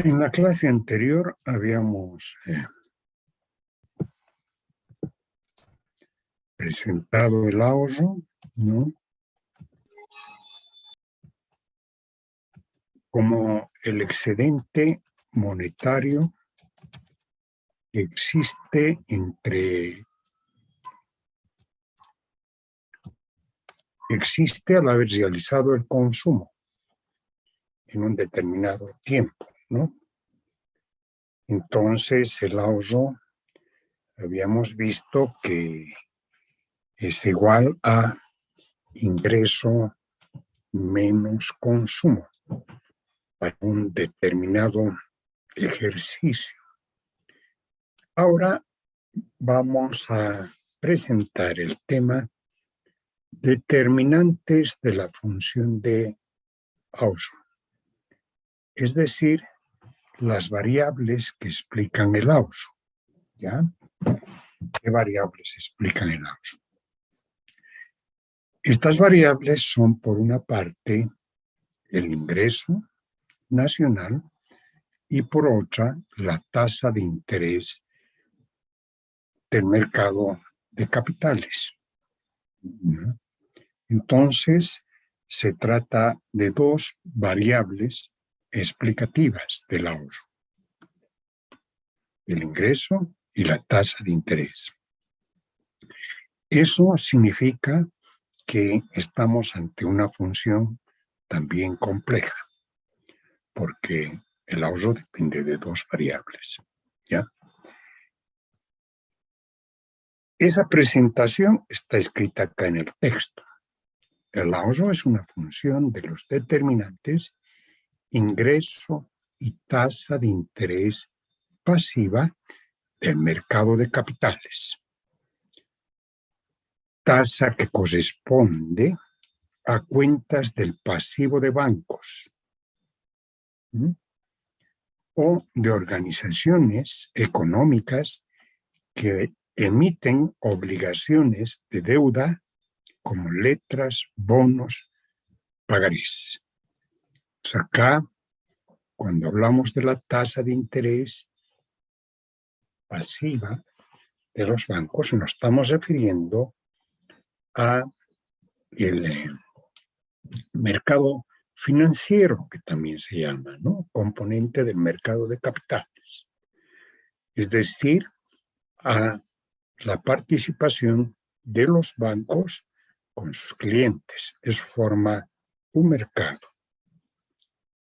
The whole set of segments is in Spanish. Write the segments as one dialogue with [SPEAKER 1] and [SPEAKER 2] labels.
[SPEAKER 1] En la clase anterior habíamos presentado el ahorro, ¿no?, como el excedente monetario que existe al haber realizado el consumo en un determinado tiempo, ¿no? Entonces, el ahorro, habíamos visto que es igual a ingreso menos consumo para un determinado ejercicio. Ahora vamos a presentar el tema determinantes de la función de ahorro, es decir, las variables que explican el ahorro, ¿ya? ¿Qué variables explican el ahorro? Estas variables son, por una parte, el ingreso nacional y, por otra, la tasa de interés del mercado de capitales. Entonces, se trata de dos variables explicativas del ahorro: el ingreso y la tasa de interés. Eso significa que estamos ante una función también compleja, porque el ahorro depende de dos variables, ¿ya? Esa presentación está escrita acá en el texto. El ahorro es una función de los determinantes ingreso y tasa de interés pasiva del mercado de capitales. Tasa que corresponde a cuentas del pasivo de bancos, ¿sí?, o de organizaciones económicas que emiten obligaciones de deuda como letras, bonos, pagarés. Pues acá, cuando hablamos de la tasa de interés pasiva de los bancos, nos estamos refiriendo a el mercado financiero, que también se llama, ¿no?, componente del mercado de capitales. Es decir, a la participación de los bancos con sus clientes. Eso forma un mercado.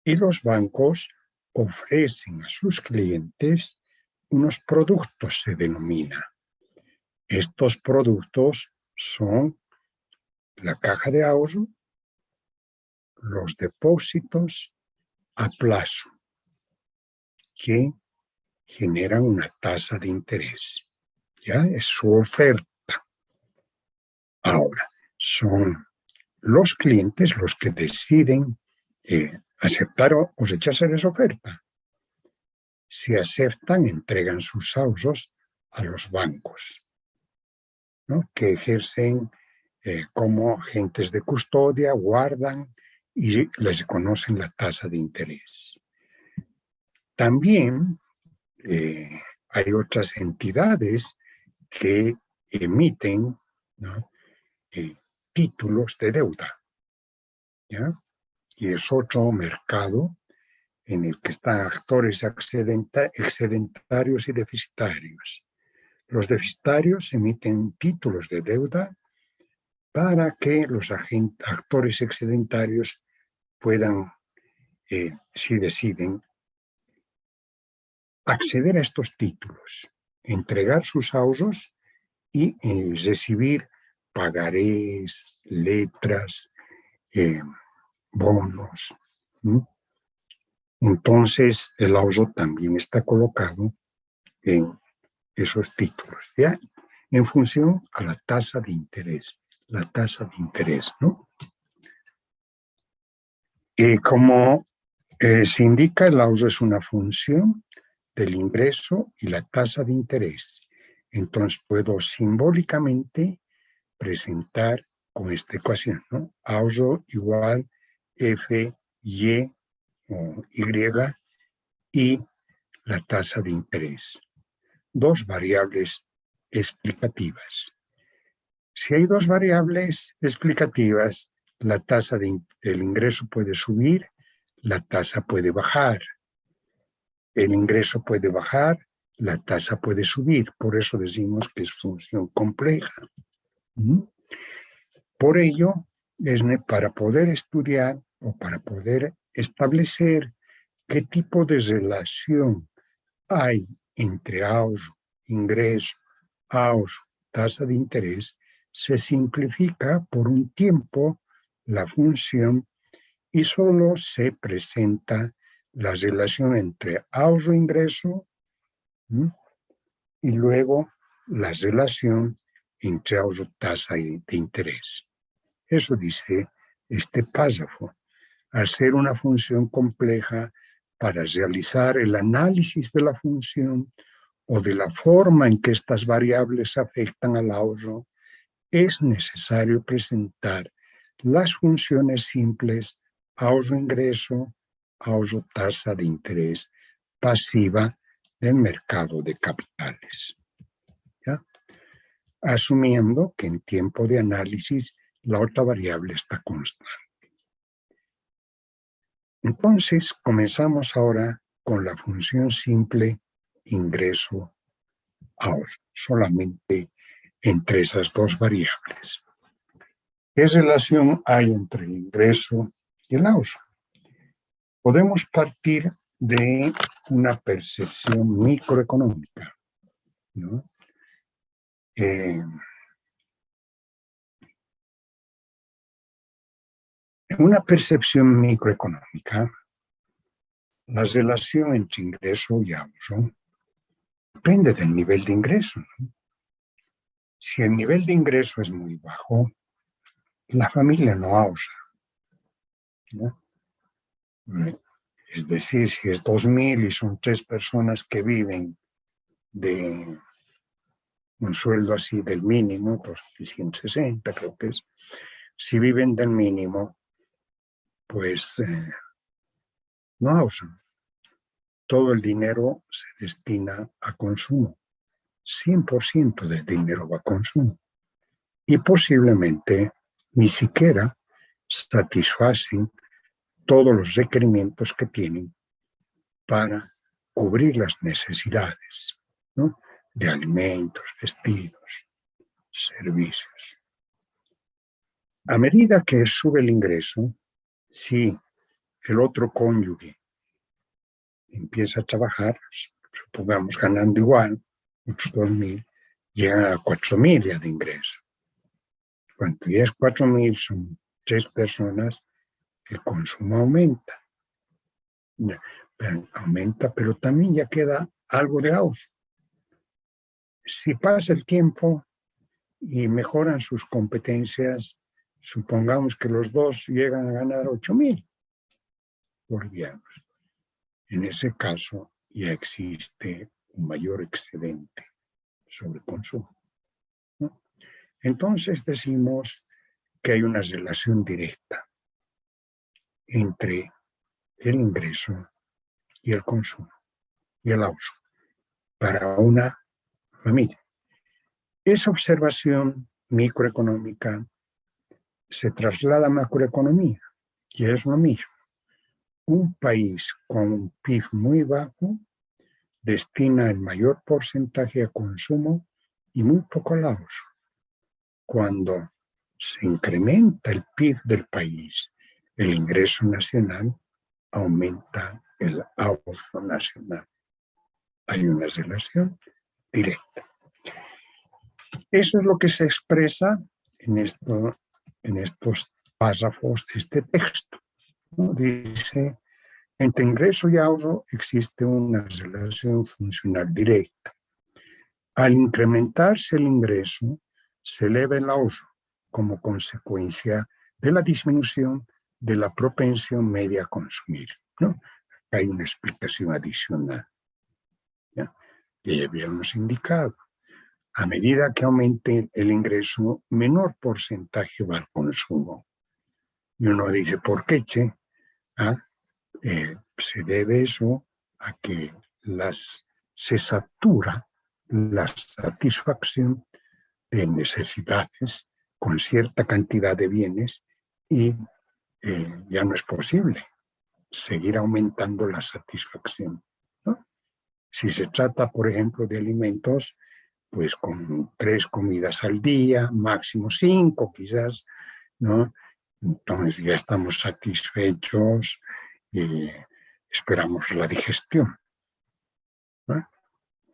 [SPEAKER 1] Y los bancos ofrecen a sus clientes unos productos, se denomina. Estos productos son la caja de ahorro, los depósitos a plazo, que generan una tasa de interés, ¿ya? Es su oferta. Ahora, son los clientes los que deciden aceptar o rechazar esa oferta. Si aceptan, entregan sus ahorros a los bancos, ¿no?, que ejercen como agentes de custodia, guardan y les conocen la tasa de interés. También hay otras entidades que emiten, ¿no?, títulos de deuda, ¿ya? Y es otro mercado en el que están actores excedentarios y deficitarios. Los deficitarios emiten títulos de deuda para que los actores excedentarios puedan, si deciden, acceder a estos títulos, entregar sus ahorros y recibir pagarés, letras, bonos, ¿no? Entonces, el ahorro también está colocado en esos títulos, ¿ya?, en función a la tasa de interés. la tasa de interés, ¿no? Y como se indica, el ahorro es una función del ingreso y la tasa de interés. Entonces puedo simbólicamente presentar con esta ecuación, ¿no? Ahorro igual F, Y o Y la tasa de interés. Dos variables explicativas. Si hay dos variables explicativas, la tasa del ingreso puede subir, la tasa puede bajar. El ingreso puede bajar, la tasa puede subir. Por eso decimos que es función compleja. Por ello, para poder estudiar o para poder establecer qué tipo de relación hay entre ahorro, ingreso, ahorro, tasa de interés, se simplifica por un tiempo la función y solo se presenta la relación entre ahorro-ingreso y luego la relación entre ahorro-tasa de interés. Eso dice este párrafo. Al ser una función compleja, para realizar el análisis de la función o de la forma en que estas variables afectan al ahorro, es necesario presentar las funciones simples ahorro-ingreso, ahorro-tasa de interés pasiva del mercado de capitales. ¿Ya? Asumiendo que en tiempo de análisis la otra variable está constante. Entonces, comenzamos ahora con la función simple ingreso-ahorro, solamente entre esas dos variables. ¿Qué relación hay entre el ingreso y el ahorro? Podemos partir de una percepción microeconómica, ¿no? En una percepción microeconómica, la relación entre ingreso y ahorro depende del nivel de ingreso, ¿no? Si el nivel de ingreso es muy bajo, la familia no ahorra, ¿no? Es decir, si es 2.000 y son 3 personas que viven de un sueldo así del mínimo, 260 creo que es, si viven del mínimo, pues no ahorran. Todo el dinero se destina a consumo. 100% del dinero va a consumo. Y posiblemente ni siquiera satisfacen todos los requerimientos que tienen para cubrir las necesidades, ¿no? De alimentos, vestidos, servicios. A medida que sube el ingreso, si el otro cónyuge empieza a trabajar, supongamos ganando igual, otros 2.000, llegan a 4.000 ya de ingreso. Cuando ya es 4.000, son 3 personas, el consumo aumenta. Aumenta, pero también ya queda algo de ahorro. Si pasa el tiempo y mejoran sus competencias, supongamos que los dos llegan a ganar 8.000 bolivianos. En ese caso ya existe un mayor excedente sobre consumo, ¿no? Entonces decimos que hay una relación directa entre el ingreso y el consumo y el ahorro para una familia. Esa observación microeconómica se traslada a macroeconomía, que es lo mismo. Un país con un PIB muy bajo destina el mayor porcentaje a consumo y muy poco al ahorro. Cuando se incrementa el PIB del país, el ingreso nacional, aumenta el ahorro nacional. Hay una relación directa. Eso es lo que se expresa en estos párrafos de este texto, ¿no? Dice, entre ingreso y ahorro existe una relación funcional directa. Al incrementarse el ingreso, se eleva el ahorro como consecuencia de la disminución de la propensión media a consumir, ¿no? Hay una explicación adicional, ¿ya? Que ya habíamos indicado. A medida que aumente el ingreso, menor porcentaje va al consumo. Y uno dice, ¿por qué, che? Se debe eso a que se satura la satisfacción de necesidades con cierta cantidad de bienes y ya no es posible seguir aumentando la satisfacción, ¿no? Si se trata, por ejemplo, de alimentos, pues con 3 comidas al día, máximo 5 quizás, ¿no? Entonces ya estamos satisfechos y esperamos la digestión, ¿no?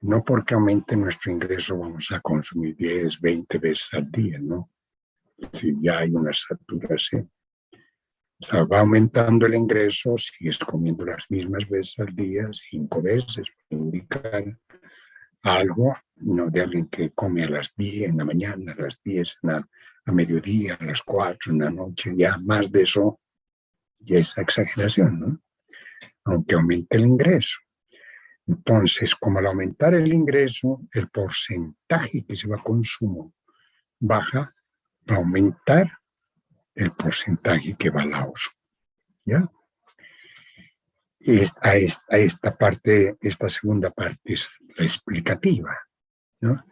[SPEAKER 1] No porque aumente nuestro ingreso vamos a consumir 10, 20 veces al día, ¿no? Si ya hay una saturación. O sea, va aumentando el ingreso, sigues comiendo las mismas veces al día, 5 veces, puede indicar algo, no de alguien que come a las 10 en la mañana, a las 10 a mediodía, a las 4 en la noche, ya más de eso, ya es exageración, ¿no? Aunque aumente el ingreso. Entonces, como al aumentar el ingreso, el porcentaje que se va a consumo baja, va a aumentar el porcentaje que va al ahorro, ¿ya? Y esta segunda parte es la explicativa, ¿no?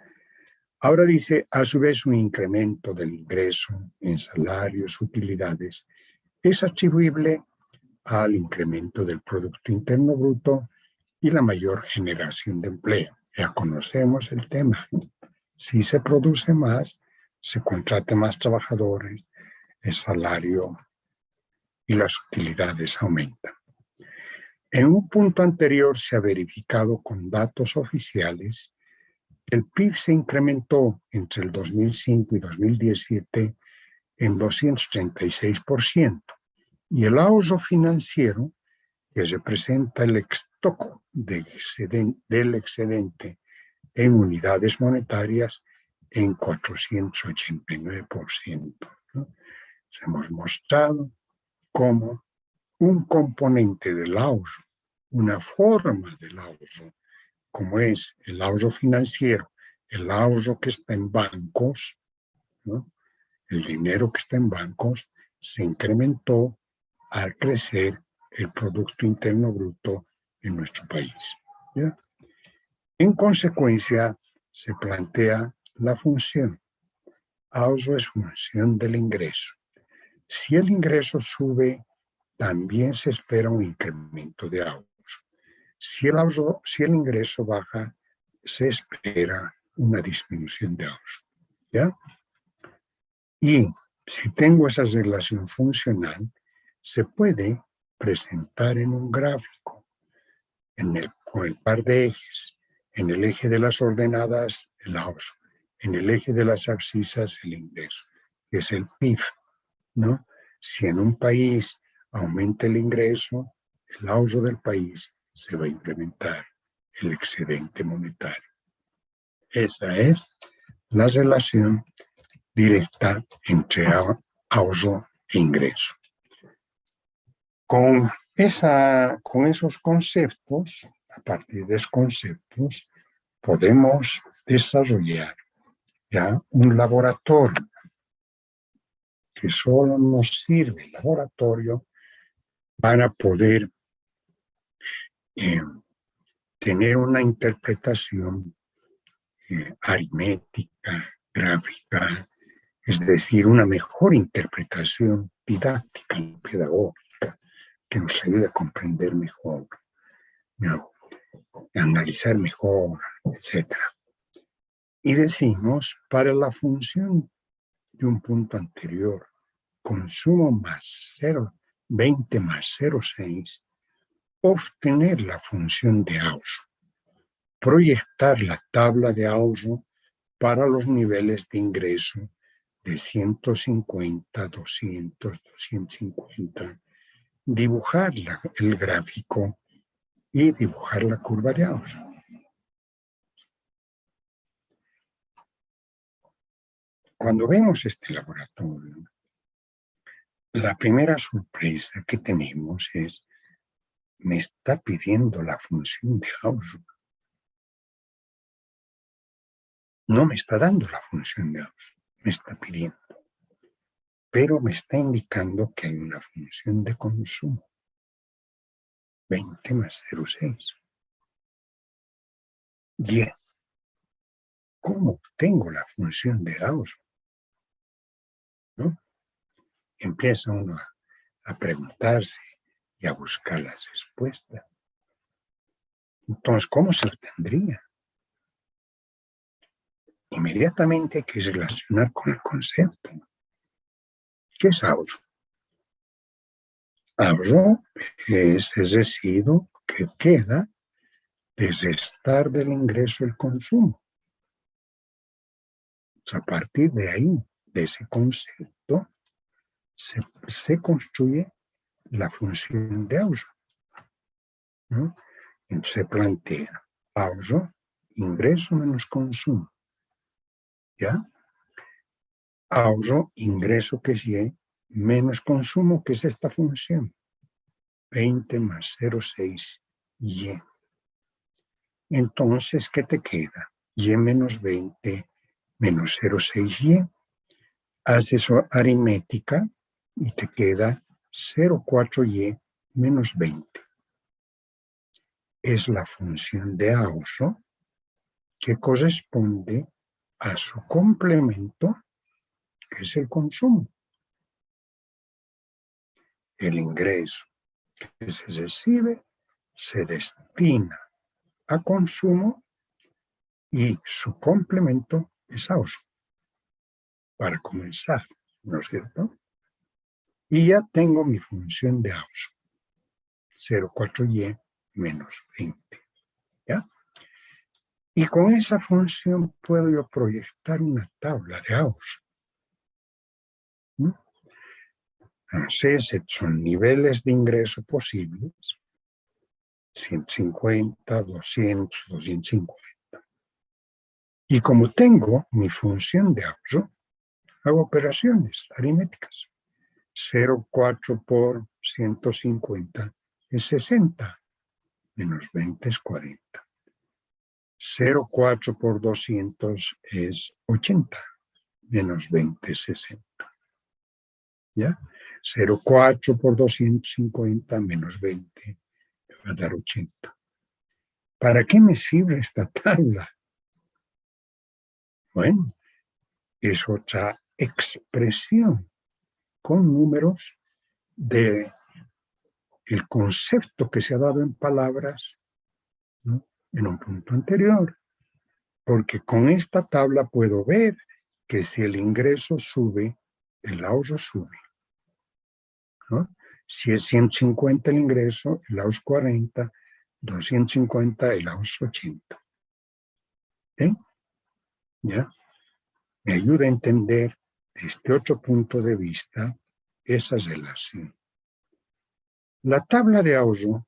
[SPEAKER 1] Ahora dice, a su vez, un incremento del ingreso en salarios, utilidades, es atribuible al incremento del Producto Interno Bruto y la mayor generación de empleo. Ya conocemos el tema. Si se produce más, se contrata más trabajadores, el salario y las utilidades aumentan. En un punto anterior se ha verificado con datos oficiales que el PIB se incrementó entre el 2005 y 2017 en 236% y el ahorro financiero, que representa el stock del excedente en unidades monetarias, en 489%, ¿no? Hemos mostrado cómo un componente del ahorro, una forma del ahorro, como es el ahorro financiero, el ahorro que está en bancos, ¿no? El dinero que está en bancos se incrementó al crecer el Producto Interno Bruto en nuestro país, ¿ya? En consecuencia, se plantea la función. Ahorro es función del ingreso. Si el ingreso sube, también se espera un incremento de ahorro. Si el ingreso baja, se espera una disminución de ahorro, ¿ya? Y si tengo esa relación funcional, se puede presentar en un gráfico, con el par de ejes. En el eje de las ordenadas, el ahorro. En el eje de las abscisas, el ingreso, que es el PIB, ¿no? Si en un país aumenta el ingreso, el ahorro del país se va a incrementar, el excedente monetario. Esa es la relación directa entre ahorro e ingreso. Con esos conceptos, a partir de esos conceptos, podemos desarrollar ya un laboratorio que solo nos sirve el laboratorio para poder tener una interpretación aritmética, gráfica, es decir, una mejor interpretación didáctica, pedagógica, que nos ayude a comprender mejor, ¿no? A analizar mejor, etc. Y decimos, para la función de un punto anterior, consumo más 0,20 más 0,6, obtener la función de ahorro, proyectar la tabla de ahorro para los niveles de ingreso de 150, 200, 250, dibujar el gráfico y dibujar la curva de ahorro. Cuando vemos este laboratorio, la primera sorpresa que tenemos es, me está pidiendo la función de Gauss. No me está dando la función de Gauss, me está pidiendo. Pero me está indicando que hay una función de consumo. 20 más 0,6. Bien. ¿Cómo obtengo la función de Gauss? ¿No? Empieza uno a preguntarse y a buscar las respuestas. Entonces, ¿cómo se obtendría? Inmediatamente hay que relacionar con el concepto. ¿Qué es Gauss? Gauss es el residuo que queda de restar del ingreso el consumo. A partir de ahí, de ese concepto, se construye la función de Gauss, ¿no? Entonces se plantea Gauss, ingreso menos consumo, ¿ya? Gauss, ingreso que es Y, menos consumo, que es esta función, 20 más 0,6 Y. Entonces, ¿qué te queda? Y menos 20 menos 0,6 Y. Haces aritmética y te queda 0,4 Y menos 20. Es la función de Gauss que corresponde a su complemento, que es el consumo. El ingreso que se recibe se destina a consumo y su complemento es Gauss, para comenzar, ¿no es cierto? Y ya tengo mi función de Gauss, 0,4Y menos 20, ¿ya? Y con esa función puedo yo proyectar una tabla de Gauss. Entonces, son niveles de ingreso posibles, 150, 200, 250. Y como tengo mi función de Gauss, hago operaciones aritméticas. 0,4 por 150 es 60, menos 20 es 40. 0,4 por 200 es 80, menos 20 es 60. ¿Ya? 0,4 por 250 menos 20 me va a dar 80. ¿Para qué me sirve esta tabla? Bueno, es otra expresión con números de el concepto que se ha dado en palabras, ¿no?, en un punto anterior. Porque con esta tabla puedo ver que si el ingreso sube, el ahorro sube, ¿no? Si es 150 el ingreso, el ahorro es 40, 250, el ahorro es 80. ¿Eh? ¿Ya? Me ayuda a entender desde otro punto de vista esa relación. La tabla de ahorro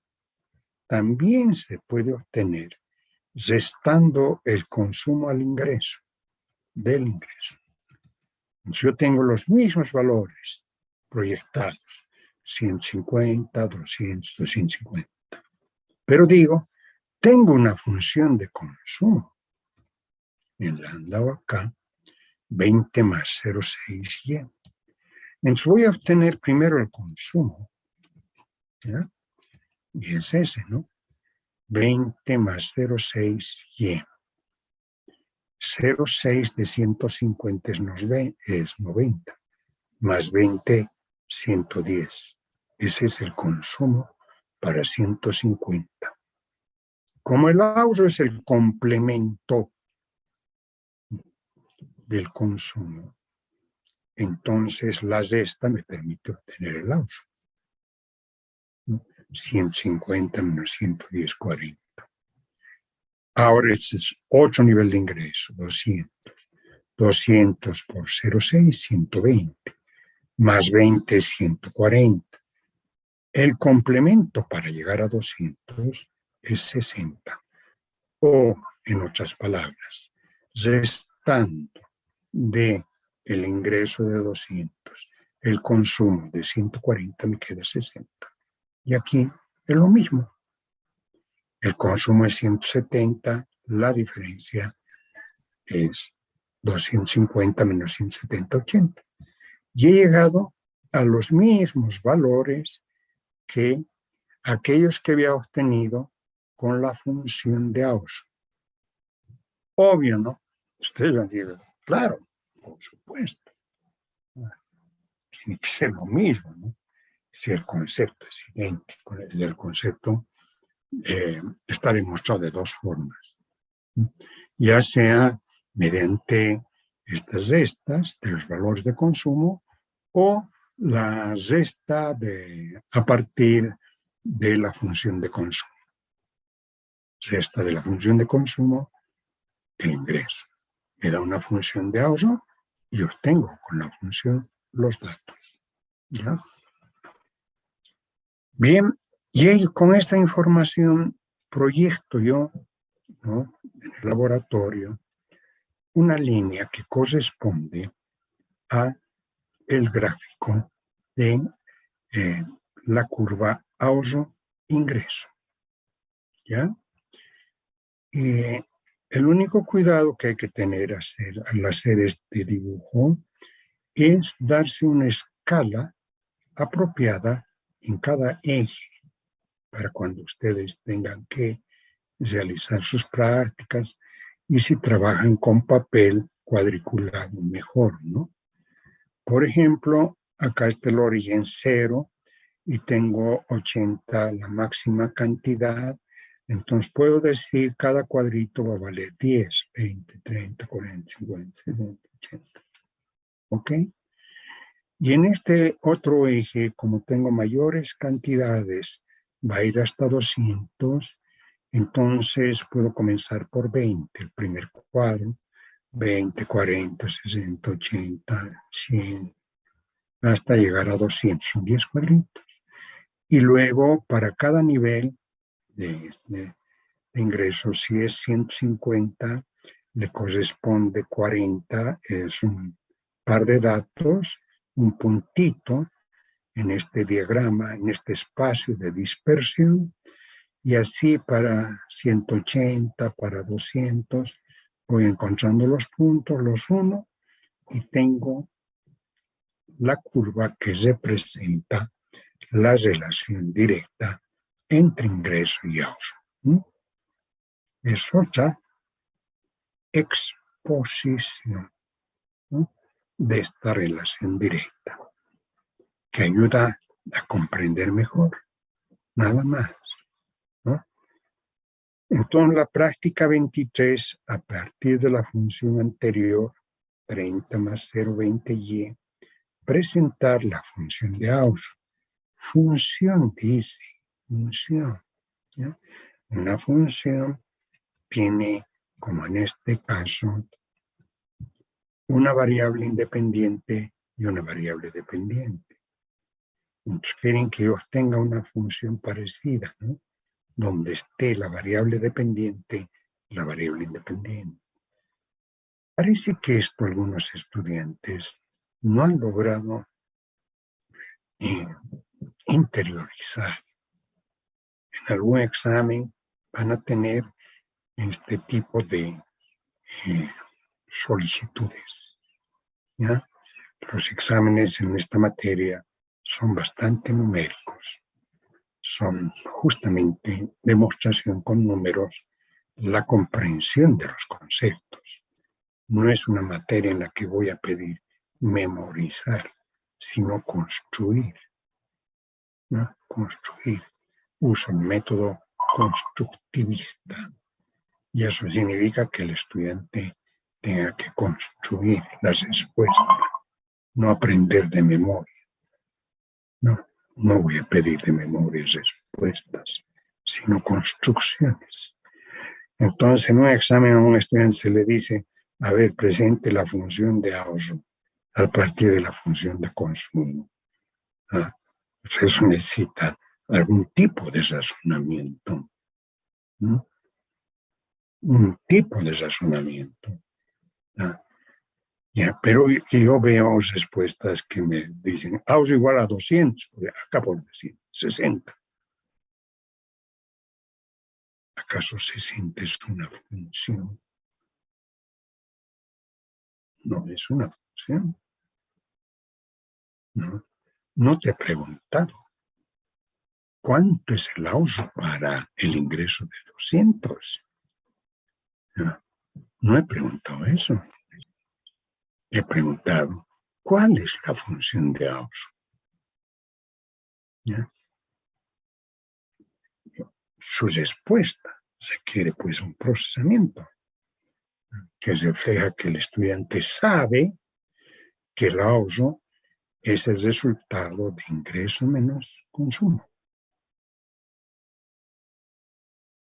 [SPEAKER 1] también se puede obtener restando el consumo al ingreso, del ingreso. Entonces yo tengo los mismos valores proyectados, 150, 200, 250. Pero digo, tengo una función de consumo. Me la han dado acá, 20 más 0,6 Y. Entonces voy a obtener primero el consumo, ¿ya? Y es ese, ¿no? 20 más 0,6 Y. 0,6 de 150 es 90, más 20, 110. Ese es el consumo para 150. Como el ahorro es el complemento del consumo, entonces la resta me permite obtener el ahorro. 150 menos 110, 40. Ahora este es otro nivel de ingreso, 200. 200 por 0,6, 120. Más 20, 140. El complemento para llegar a 200 es 60. O, en otras palabras, restando de el ingreso de 200, el consumo de 140 me queda 60. Y aquí es lo mismo. El consumo es 170, la diferencia es 250 menos 170, 80. Y he llegado a los mismos valores que aquellos que había obtenido con la función de Gauss. Obvio, ¿no? Ustedes van a decir, claro, por supuesto. Tiene que ser lo mismo, ¿no? Si el concepto es idéntico, el concepto está demostrado de dos formas, ya sea mediante estas restas de los valores de consumo o la resta a partir de la función de consumo. Resta de la función de consumo el ingreso. Me da una función de ahorro y obtengo con la función los datos. ¿Ya? Bien, y con esta información proyecto yo, ¿no?, en el laboratorio una línea que corresponde a el gráfico de la curva ahorro-ingreso. ¿Ya? Y el único cuidado que hay que tener al hacer este dibujo es darse una escala apropiada en cada eje para cuando ustedes tengan que realizar sus prácticas y si trabajan con papel cuadriculado mejor, ¿no? Por ejemplo, acá está el origen 0 y tengo 80 la máxima cantidad, entonces puedo decir cada cuadrito va a valer 10, 20, 30, 40, 50, 60, 80. ¿Ok? Y en este otro eje, como tengo mayores cantidades, va a ir hasta 200, entonces puedo comenzar por 20, el primer cuadro, 20, 40, 60, 80, 100, hasta llegar a 200, son 10 cuadritos. Y luego, para cada nivel de ingresos, si es 150, le corresponde 40, es un par de datos, un puntito en este diagrama, en este espacio de dispersión, y así para 180, para 200, voy encontrando los puntos, los uno, y tengo la curva que representa la relación directa entre ingreso y ahorro. Es otra exposición, ¿no?, de esta relación directa, que ayuda a comprender mejor, nada más, ¿no? Entonces, la práctica 23, a partir de la función anterior, 30 más 0,20y, presentar la función de ahorro. Función, dice, función, ¿ya? Una función tiene, como en este caso, una variable independiente y una variable dependiente. Entonces quieren que yo obtenga una función parecida, ¿no?, donde esté la variable dependiente y la variable independiente. Parece que esto algunos estudiantes no han logrado interiorizar. En algún examen van a tener este tipo de solicitudes, ¿ya? Los exámenes en esta materia son bastante numéricos. Son justamente demostración con números, la comprensión de los conceptos. No es una materia en la que voy a pedir memorizar, sino construir, ¿no? Construir. Uso un método constructivista. Y eso significa que el estudiante tenga que construir las respuestas, no aprender de memoria. No voy a pedir de memoria respuestas, sino construcciones. Entonces, en un examen a un estudiante se le dice, a ver, presente la función de ahorro a partir de la función de consumo. Pues eso necesita algún tipo de razonamiento, ¿no? Un tipo de razonamiento. Pero yo veo respuestas que me dicen, AUS igual a 200, acá por decir 60. ¿Acaso 60 es una función? No es una función. No te he preguntado cuánto es el ahorro para el ingreso de 200. No he preguntado eso. He preguntado cuál es la función de ahorro. Su respuesta requiere pues un procesamiento que refleja que el estudiante sabe que el ahorro es el resultado de ingreso menos consumo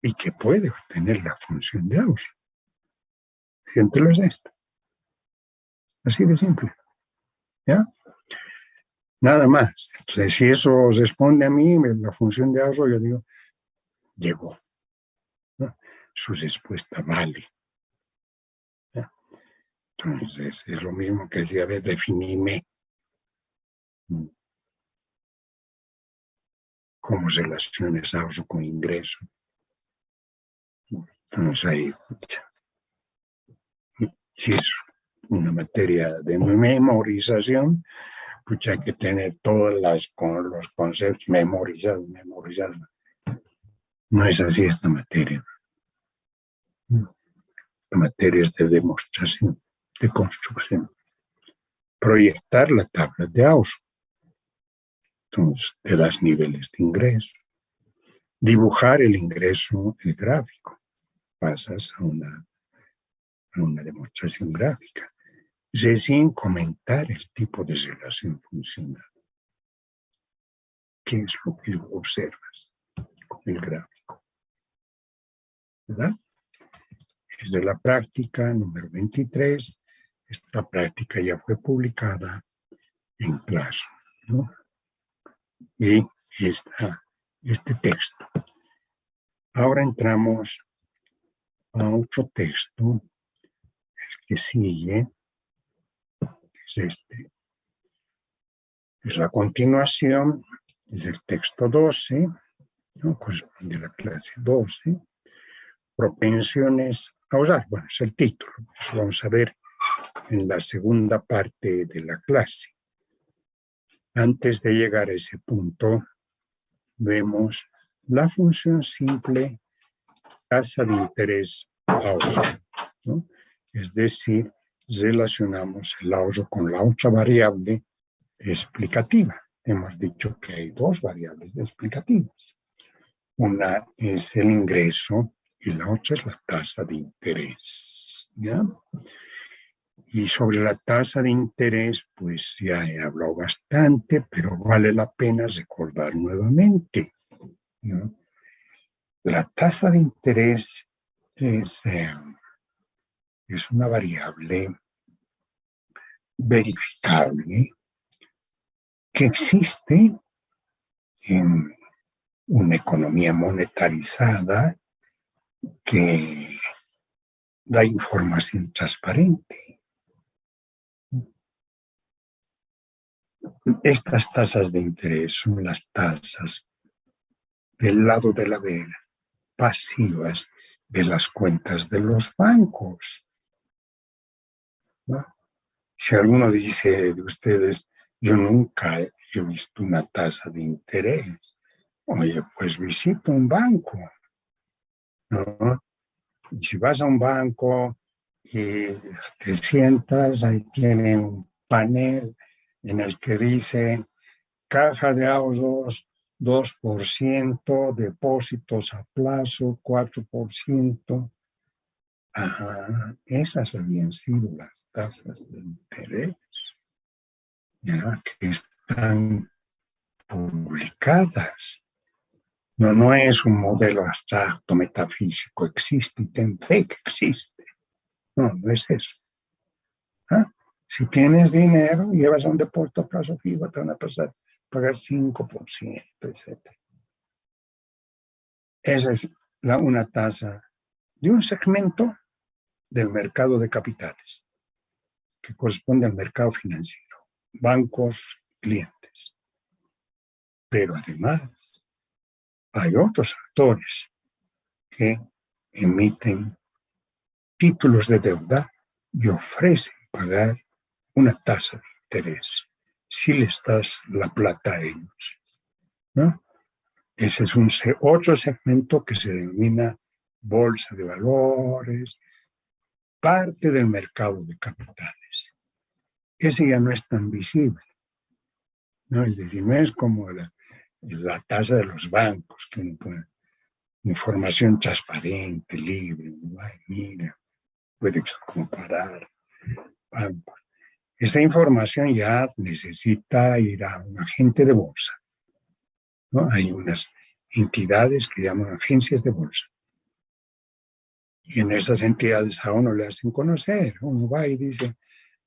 [SPEAKER 1] y que puede obtener la función de ahorro. Ejemplo es esto. Así de simple. ¿Ya? Nada más. Entonces, si eso responde a mí, la función de ahorro, yo digo, llegó. ¿No? Su respuesta vale. ¿Ya? Entonces, es lo mismo que decía, a ver, definime cómo relaciones ahorro con ingreso. Entonces, ahí, si es una materia de memorización, pues hay que tener todos los conceptos memorizados. No es así esta materia. Esta materia es de demostración, de construcción. Proyectar la tabla de ahorro. Entonces, te das niveles de ingreso. Dibujar el ingreso, el gráfico. Pasas a una demostración gráfica. Sin comentar el tipo de relación funcional. ¿Qué es lo que observas con el gráfico? ¿Verdad? Es de la práctica número 23. Esta práctica ya fue publicada en Classroom, ¿no? Y está este texto. Ahora entramos a otro texto, el que sigue, que es este. Es la continuación, es el texto 12, ¿no? Corresponde a la clase 12. Propensiones a usar. Bueno, es el título. Eso vamos a ver en la segunda parte de la clase. Antes de llegar a ese punto, vemos la función simple tasa de interés ahorro, ¿no? Es decir, relacionamos el ahorro con la otra variable explicativa. Hemos dicho que hay dos variables explicativas. Una es el ingreso y la otra es la tasa de interés, ¿ya? Y sobre la tasa de interés, pues ya he hablado bastante, pero vale la pena recordar nuevamente, ¿no? La tasa de interés es una variable verificable que existe en una economía monetarizada que da información transparente. Estas tasas de interés son las tasas del lado de la vela, pasivas de las cuentas de los bancos, ¿no? Si alguno dice de ustedes, yo nunca he visto una tasa de interés, oye, pues visita un banco, ¿no? Y si vas a un banco y te sientas, ahí tienen un panel en el que dice caja de ahorros 2%, depósitos a plazo 4%. Ajá, esas habían sido las tasas de interés, ya que están publicadas. No es un modelo abstracto, metafísico, existe y ten fe que existe. No es eso. ¿Ah? Si tienes dinero, llevas a un depósito a plazo fijo, te van a pagar 5%, etc. Esa es una tasa de un segmento del mercado de capitales. que corresponde al mercado financiero, bancos, clientes. Pero además hay otros actores que emiten títulos de deuda y ofrecen pagar una tasa de interés si les das la plata a ellos, ¿no? Ese es otro segmento que se denomina bolsa de valores, parte del mercado de capitales. Ese ya no es tan visible, ¿no? Es decir, no es como la tasa de los bancos, que uno puede, información transparente, libre, ay, mira, puede comparar bancos. Esa información ya necesita ir a un agente de bolsa, ¿no? Hay unas entidades que llaman agencias de bolsa. Y en esas entidades a uno le hacen conocer. Uno va y dice,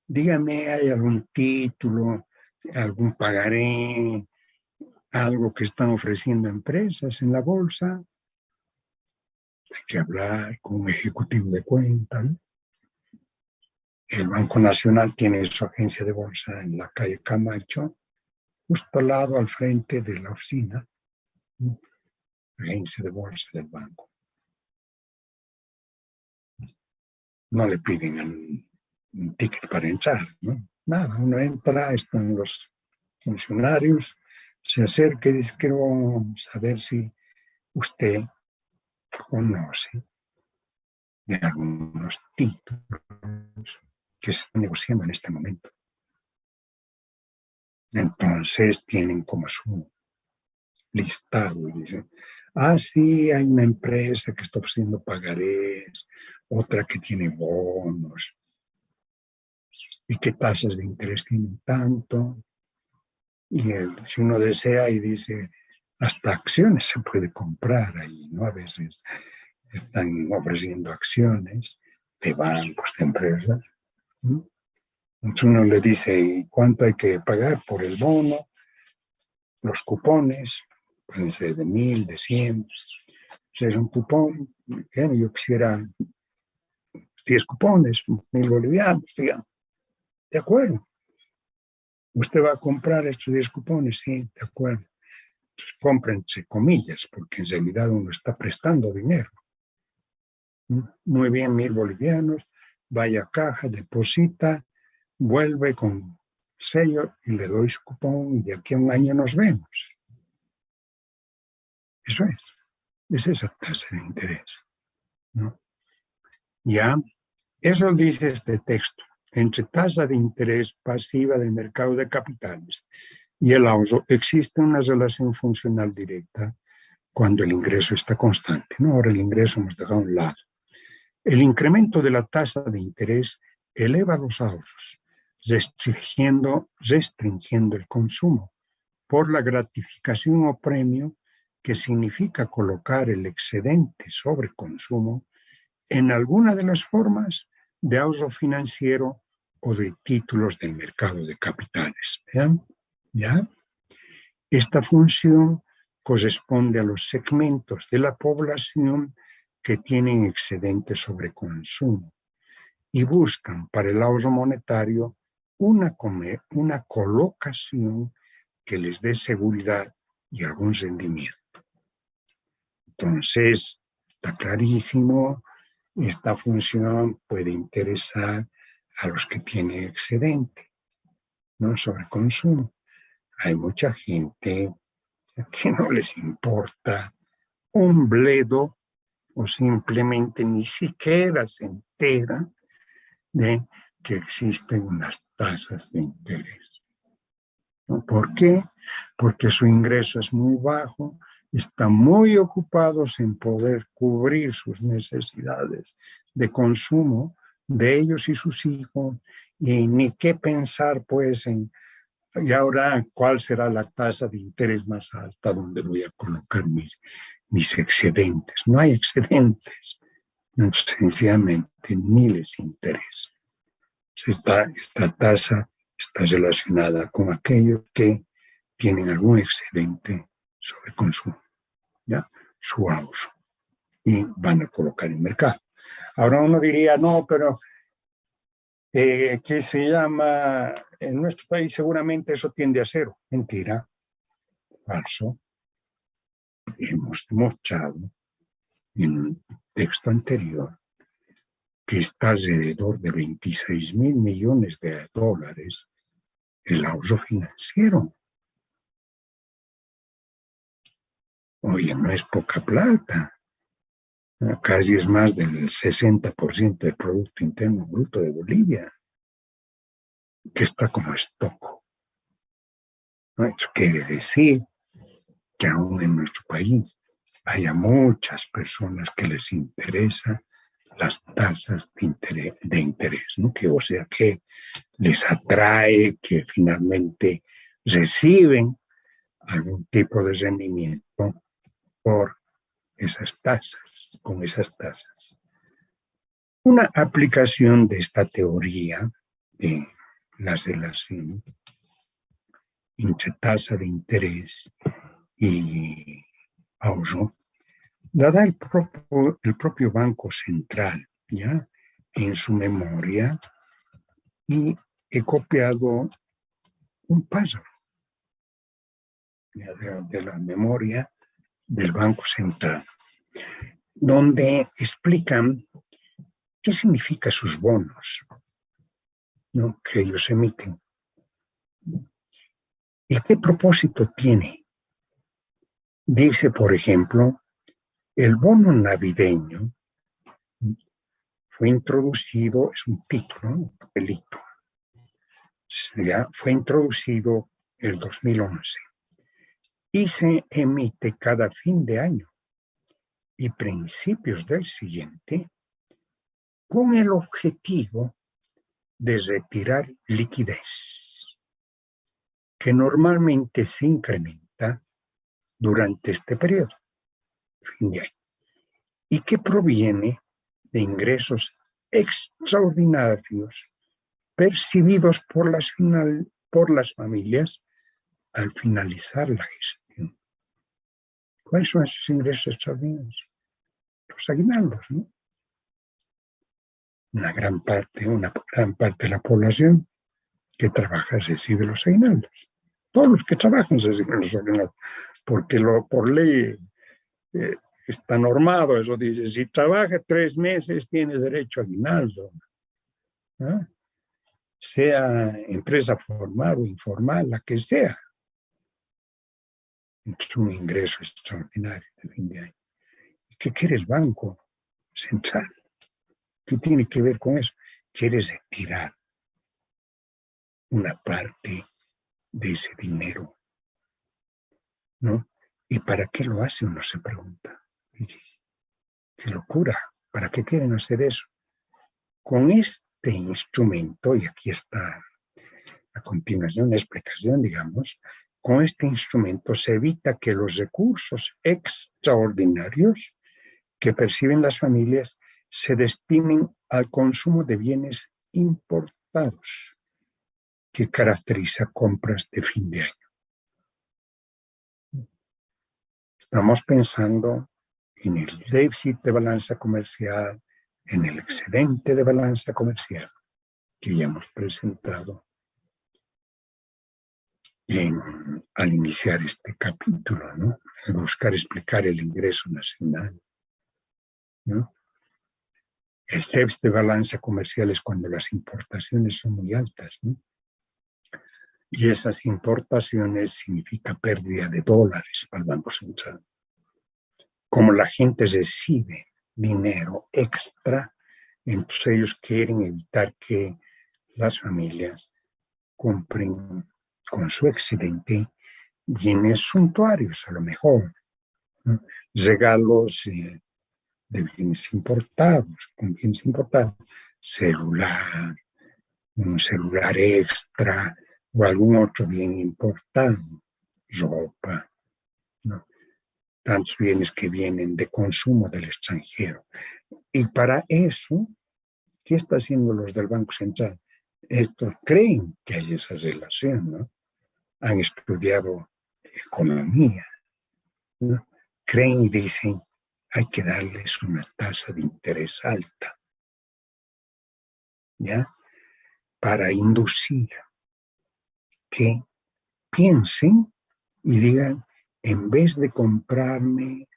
[SPEAKER 1] dígame, ¿hay algún título, algún pagaré, algo que están ofreciendo empresas en la bolsa? Hay que hablar con un ejecutivo de cuenta, ¿no? El Banco Nacional tiene su agencia de bolsa en la calle Camacho, justo al lado, al frente de la oficina, ¿no? Agencia de bolsa del banco. No le piden un ticket para entrar, ¿no? Nada, uno entra, están los funcionarios, se acerca y dice, quiero saber si usted conoce de algunos títulos que se están negociando en este momento. Entonces tienen como su listado y dicen, sí, hay una empresa que está ofreciendo pagarés, otra que tiene bonos, y qué tasas de interés tienen tanto. Y si uno desea y dice, hasta acciones se puede comprar ahí, ¿no? A veces están ofreciendo acciones de bancos, de empresas, ¿no? Entonces uno le dice, ¿cuánto hay que pagar por el bono? Los cupones, pueden ser de 1.000, de 100. Si es un cupón, yo quisiera 10 cupones, 1.000 bolivianos, digamos. De acuerdo. ¿Usted va a comprar estos 10 cupones? Sí, de acuerdo. Entonces, cómprense comillas, porque en realidad uno está prestando dinero. Muy bien, 1.000 bolivianos, vaya a caja, deposita, vuelve con sello y le doy su cupón y de aquí a un año nos vemos. Eso es esa tasa de interés, ¿no? Ya, eso dice este texto. Entre tasa de interés pasiva del mercado de capitales y el ahorro existe una relación funcional directa cuando el ingreso está constante, ¿no? Ahora el ingreso hemos dejado a un lado. El incremento de la tasa de interés eleva los ahorros, restringiendo el consumo por la gratificación o premio que significa colocar el excedente sobre consumo en alguna de las formas de ahorro financiero o de títulos del mercado de capitales. ¿Vean? ¿Ya? Esta función corresponde a los segmentos de la población que tienen excedente sobre consumo y buscan para el ahorro monetario una colocación que les dé seguridad y algún rendimiento. Entonces, está clarísimo, esta función puede interesar a los que tienen excedente, ¿no? Sobre consumo. Hay mucha gente que no les importa un bledo o simplemente ni siquiera se entera de que existen unas tasas de interés, ¿no? ¿Por qué? Porque su ingreso es muy bajo, están muy ocupados en poder cubrir sus necesidades de consumo de ellos y sus hijos, y ni qué pensar pues en, y ahora, ¿cuál será la tasa de interés más alta donde voy a colocar mis excedentes? No hay excedentes, sencillamente ni les interesa. Esta tasa está relacionada con aquellos que tienen algún excedente sobre consumo, ¿ya? Su ahorro, y van a colocar en mercado. Ahora uno diría, no, pero que se llama, en nuestro país seguramente eso tiende a cero. Mentira, falso. Hemos demostrado en un texto anterior que está alrededor de 26.000 millones de dólares el ahorro financiero. Oye, no es poca plata. Casi es más del 60% del Producto Interno Bruto de Bolivia, que está como stock. ¿No? Eso quiere decir que aún en nuestro país haya muchas personas que les interesa las tasas de interés, ¿no? Que, o sea, que les atrae, que finalmente reciben algún tipo de rendimiento por esas tasas, con esas tasas. Una aplicación de esta teoría de la relación entre tasa de interés y ahorro la da el propio Banco Central, ¿ya? En su memoria, y he copiado un párrafo de la memoria del Banco Central, donde explican qué significa sus bonos, ¿no? Que ellos emiten y qué propósito tiene. Dice, por ejemplo, el bono navideño fue introducido, es un título, un papelito, ya fue introducido el 2011 y se emite cada fin de año y principios del siguiente con el objetivo de retirar liquidez, que normalmente se incrementa durante este periodo, fin de año, y que proviene de ingresos extraordinarios percibidos por las familias al finalizar la gestión. ¿Cuáles son esos ingresos extraordinarios? Los aguinaldos, ¿no? Una gran parte de la población que trabaja recibe los aguinaldos. Todos los que trabajan reciben los aguinaldos, porque por ley está normado, eso dice, si trabaja 3 meses tiene derecho a aguinaldo, ¿no? Sea empresa formal o informal, la que sea. Es un ingreso extraordinario de fin de año. ¿Qué quiere el Banco Central? ¿Qué tiene que ver con eso? Quiere retirar una parte de ese dinero, ¿no? ¿Y para qué lo hace? Uno se pregunta. ¡Qué locura! ¿Para qué quieren hacer eso? Con este instrumento, y aquí está a continuación la explicación, digamos, con este instrumento se evita que los recursos extraordinarios que perciben las familias se destinen al consumo de bienes importados, que caracteriza compras de fin de año. Estamos pensando en el déficit de balanza comercial, en el excedente de balanza comercial que ya hemos presentado al iniciar este capítulo, ¿no? Buscar explicar el ingreso nacional, ¿no? El déficit de balanza comercial es cuando las importaciones son muy altas, ¿no? Y esas importaciones significa pérdida de dólares para el Banco Central. Como la gente recibe dinero extra, entonces ellos quieren evitar que las familias compren con su excedente bienes suntuarios, a lo mejor, ¿no? Regalos de bienes importados, con bienes importados, celular, un celular extra o algún otro bien importado, ropa, ¿no? Tantos bienes que vienen de consumo del extranjero. Y para eso, ¿qué están haciendo los del Banco Central? Estos creen que hay esa relación, ¿no? Han estudiado economía, ¿no? Creen y dicen, hay que darles una tasa de interés alta, ¿ya? para inducir que piensen y digan, en vez de comprarme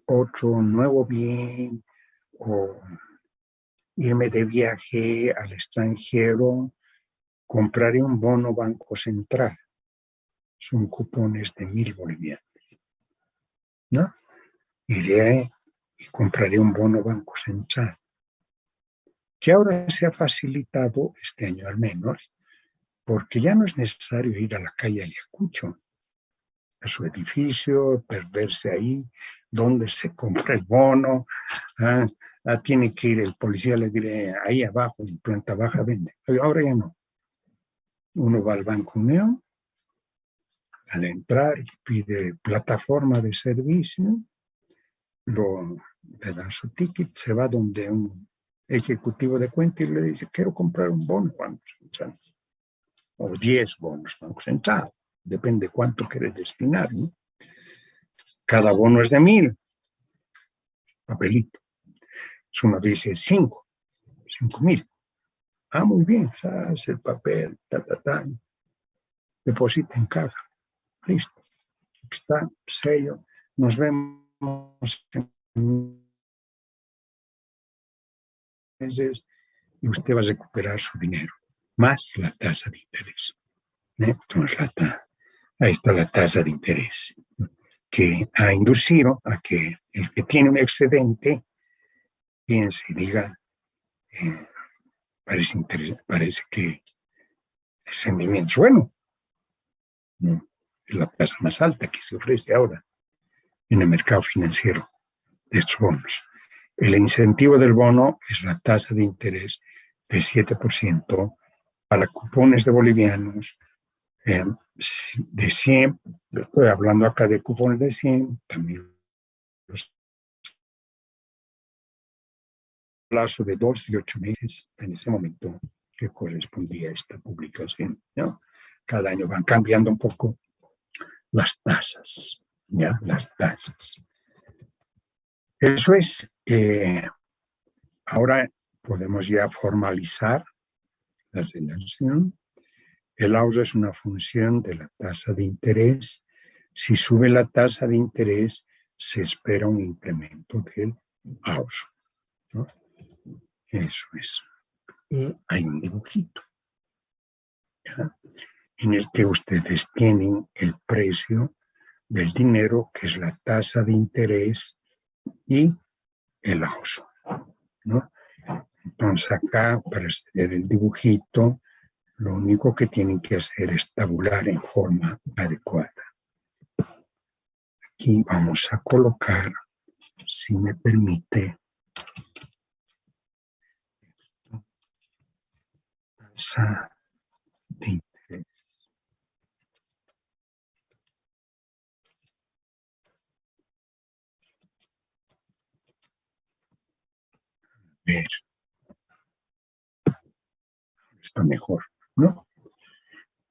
[SPEAKER 1] otro nuevo bien o irme de viaje al extranjero, compraré un bono Banco Central. Son cupones de 1.000 bolivianos, ¿no? Iré y compraré un bono Banco Central, que ahora se ha facilitado, este año al menos, porque ya no es necesario ir a la calle Ayacucho, a su edificio, perderse ahí, donde se compra el bono. Tiene que ir el policía, le diré, ahí abajo, en planta baja, vende. Ahora ya no. Uno va al Banco Unión, al entrar, pide plataforma de servicio, le dan su ticket, se va donde un ejecutivo de cuenta y le dice, quiero comprar un bono Banco Central, o 10 bonos Banco Central, depende cuánto quieres destinar, ¿no? Cada bono es de 1.000, papelito. Uno dice 5.000. Muy bien, hace el papel, deposita en caja, listo. Está, sello, nos vemos en meses y usted va a recuperar su dinero, más la tasa de interés. Entonces, ahí está la tasa de interés, que ha inducido a que el que tiene un excedente piense y diga, parece que el rendimiento es bueno, ¿no? Es la tasa más alta que se ofrece ahora en el mercado financiero de estos bonos. El incentivo del bono es la tasa de interés de 7% para cupones de bolivianos de 100, estoy hablando acá de cupones de 100, también los plazo de 2 y 8 meses en ese momento que correspondía a esta publicación, ¿no? Cada año van cambiando un poco las tasas, ¿ya? Las tasas. Eso es, ahora podemos ya formalizar la relación. El ahorro es una función de la tasa de interés. Si sube la tasa de interés, se espera un incremento del ahorro, ¿no? Eso es. Y hay un dibujito, ¿ya? En el que ustedes tienen el precio del dinero, que es la tasa de interés, y el ahorro, ¿no? Entonces acá, para hacer el dibujito, lo único que tienen que hacer es tabular en forma adecuada. Aquí vamos a colocar, si me permite, tasa de interés. Ver, está mejor, ¿no?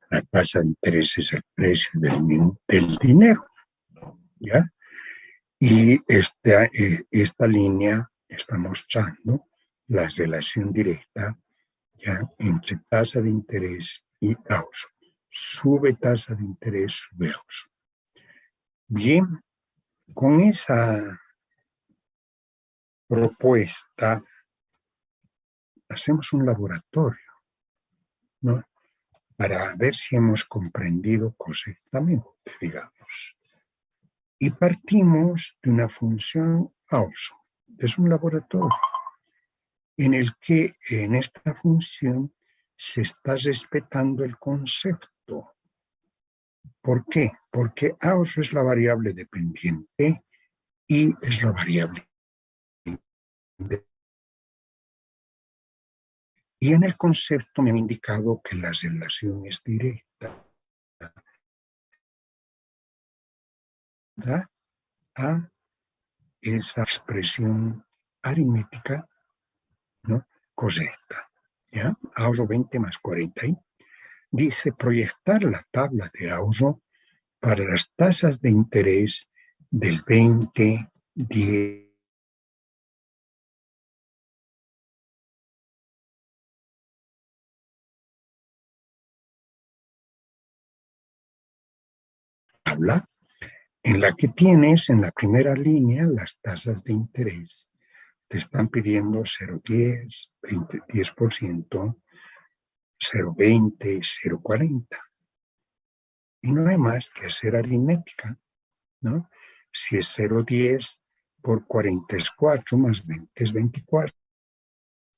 [SPEAKER 1] La tasa de interés es el precio del dinero, ¿ya? Y esta línea está mostrando la relación directa, ¿ya?, entre tasa de interés y ahorro. Sube tasa de interés, sube ahorro. Bien, con esa propuesta hacemos un laboratorio, ¿no?, para ver si hemos comprendido correctamente, digamos. Y partimos de una función ahorro. Es un laboratorio en el que en esta función se está respetando el concepto. ¿Por qué? Porque ahorro es la variable dependiente y es la variable. Y en el concepto me han indicado que la relación es directa, ¿verdad?, a esa expresión aritmética, ¿no?, correcta, ¿ya? Ahorro 20 más 40. Dice proyectar la tabla de ahorro para las tasas de interés del 20, 10, tabla en la que tienes en la primera línea las tasas de interés. Te están pidiendo 0,10, 10%, 0,20, 0,40. Y no hay más que hacer aritmética, ¿no? Si es 0,10 por 40 es 4, más 20 es 24.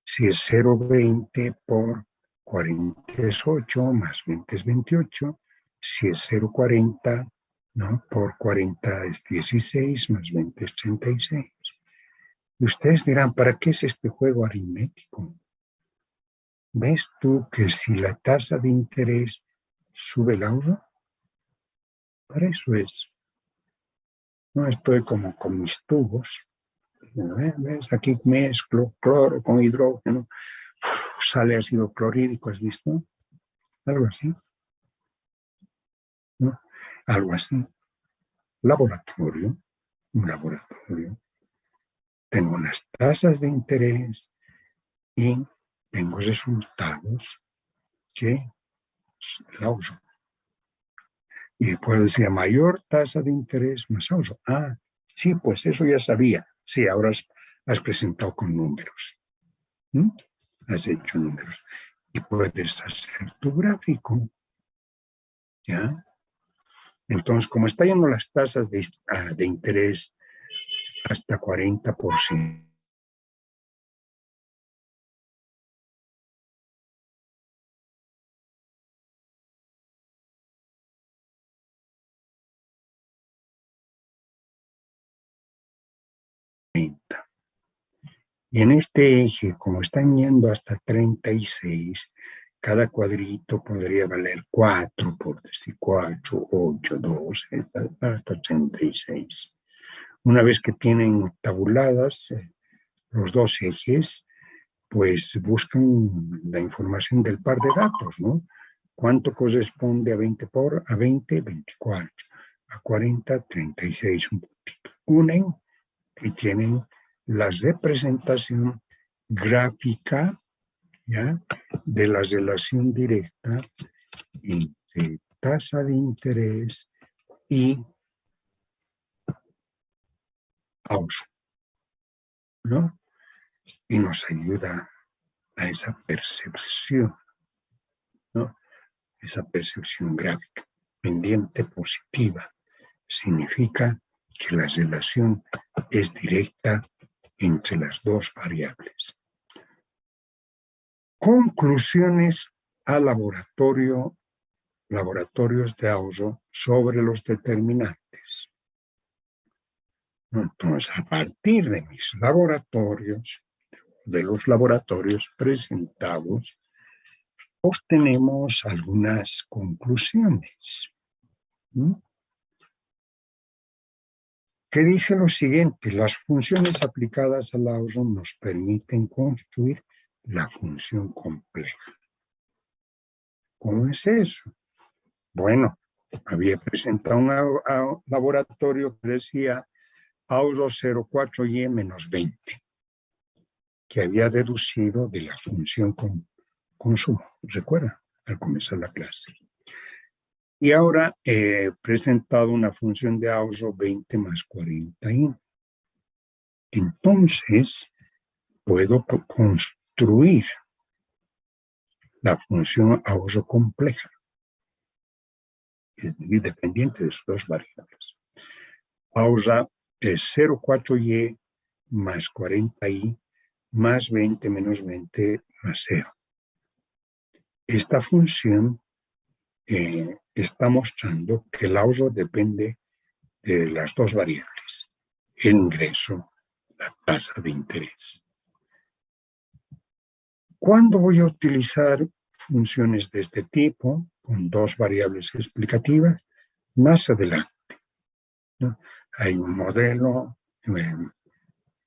[SPEAKER 1] Si es 0,20 por 40 es 8, más 20 es 28. Si es 0,40, ¿no? Por 40 es 16, más 20 es 36. Y ustedes dirán, ¿para qué es este juego aritmético? ¿Ves tú que si la tasa de interés sube el ahorro? Para eso es. No estoy como con mis tubos. ¿Ves? Aquí mezclo cloro con hidrógeno. Sale ácido clorhídrico, ¿has visto? Algo así. ¿No? Algo así. Laboratorio. Un laboratorio. Tengo unas tasas de interés y tengo resultados que la uso. Y puedo decir, mayor tasa de interés, más ahorro. Ah, sí, pues eso ya sabía. Sí, ahora has presentado con números. ¿Mm? Has hecho números. Y puedes hacer tu gráfico. ¿Ya? Entonces, como están yendo las tasas de interés hasta 40%, y en este eje, como están yendo hasta 36, cada cuadrito podría valer 4, por decir 4, 8, 12, hasta 36. Una vez que tienen tabuladas los dos ejes, pues buscan la información del par de datos, ¿no? ¿Cuánto corresponde a 20 a 20? 24. A 40, 36, un poquito. Unen y tienen la representación gráfica, ¿ya?, de la relación directa entre tasa de interés y ahorro, ¿no? Y nos ayuda a esa percepción, ¿no? Esa percepción gráfica. Pendiente positiva significa que la relación es directa entre las dos variables. Conclusiones a laboratorios de ahorro sobre los determinantes. Entonces, a partir de mis laboratorios, de los laboratorios presentados, obtenemos algunas conclusiones. Que dice lo siguiente: las funciones aplicadas al ahorro nos permiten construir la función compleja. ¿Cómo es eso? Bueno, había presentado un laboratorio que decía ahorro 0,4y menos 20, que había deducido de la función consumo. ¿Recuerda? Al comenzar la clase. Y ahora he presentado una función de ahorro 20 más 40y. Entonces, puedo construir la función ahorro compleja, es decir, dependiente de sus dos variables. Ahorra 0,4y más 40y más 20 menos 20 más 0. Esta función está mostrando que el ahorro depende de las dos variables: el ingreso, la tasa de interés. ¿Cuándo voy a utilizar funciones de este tipo con dos variables explicativas? Más adelante, ¿no? Hay un modelo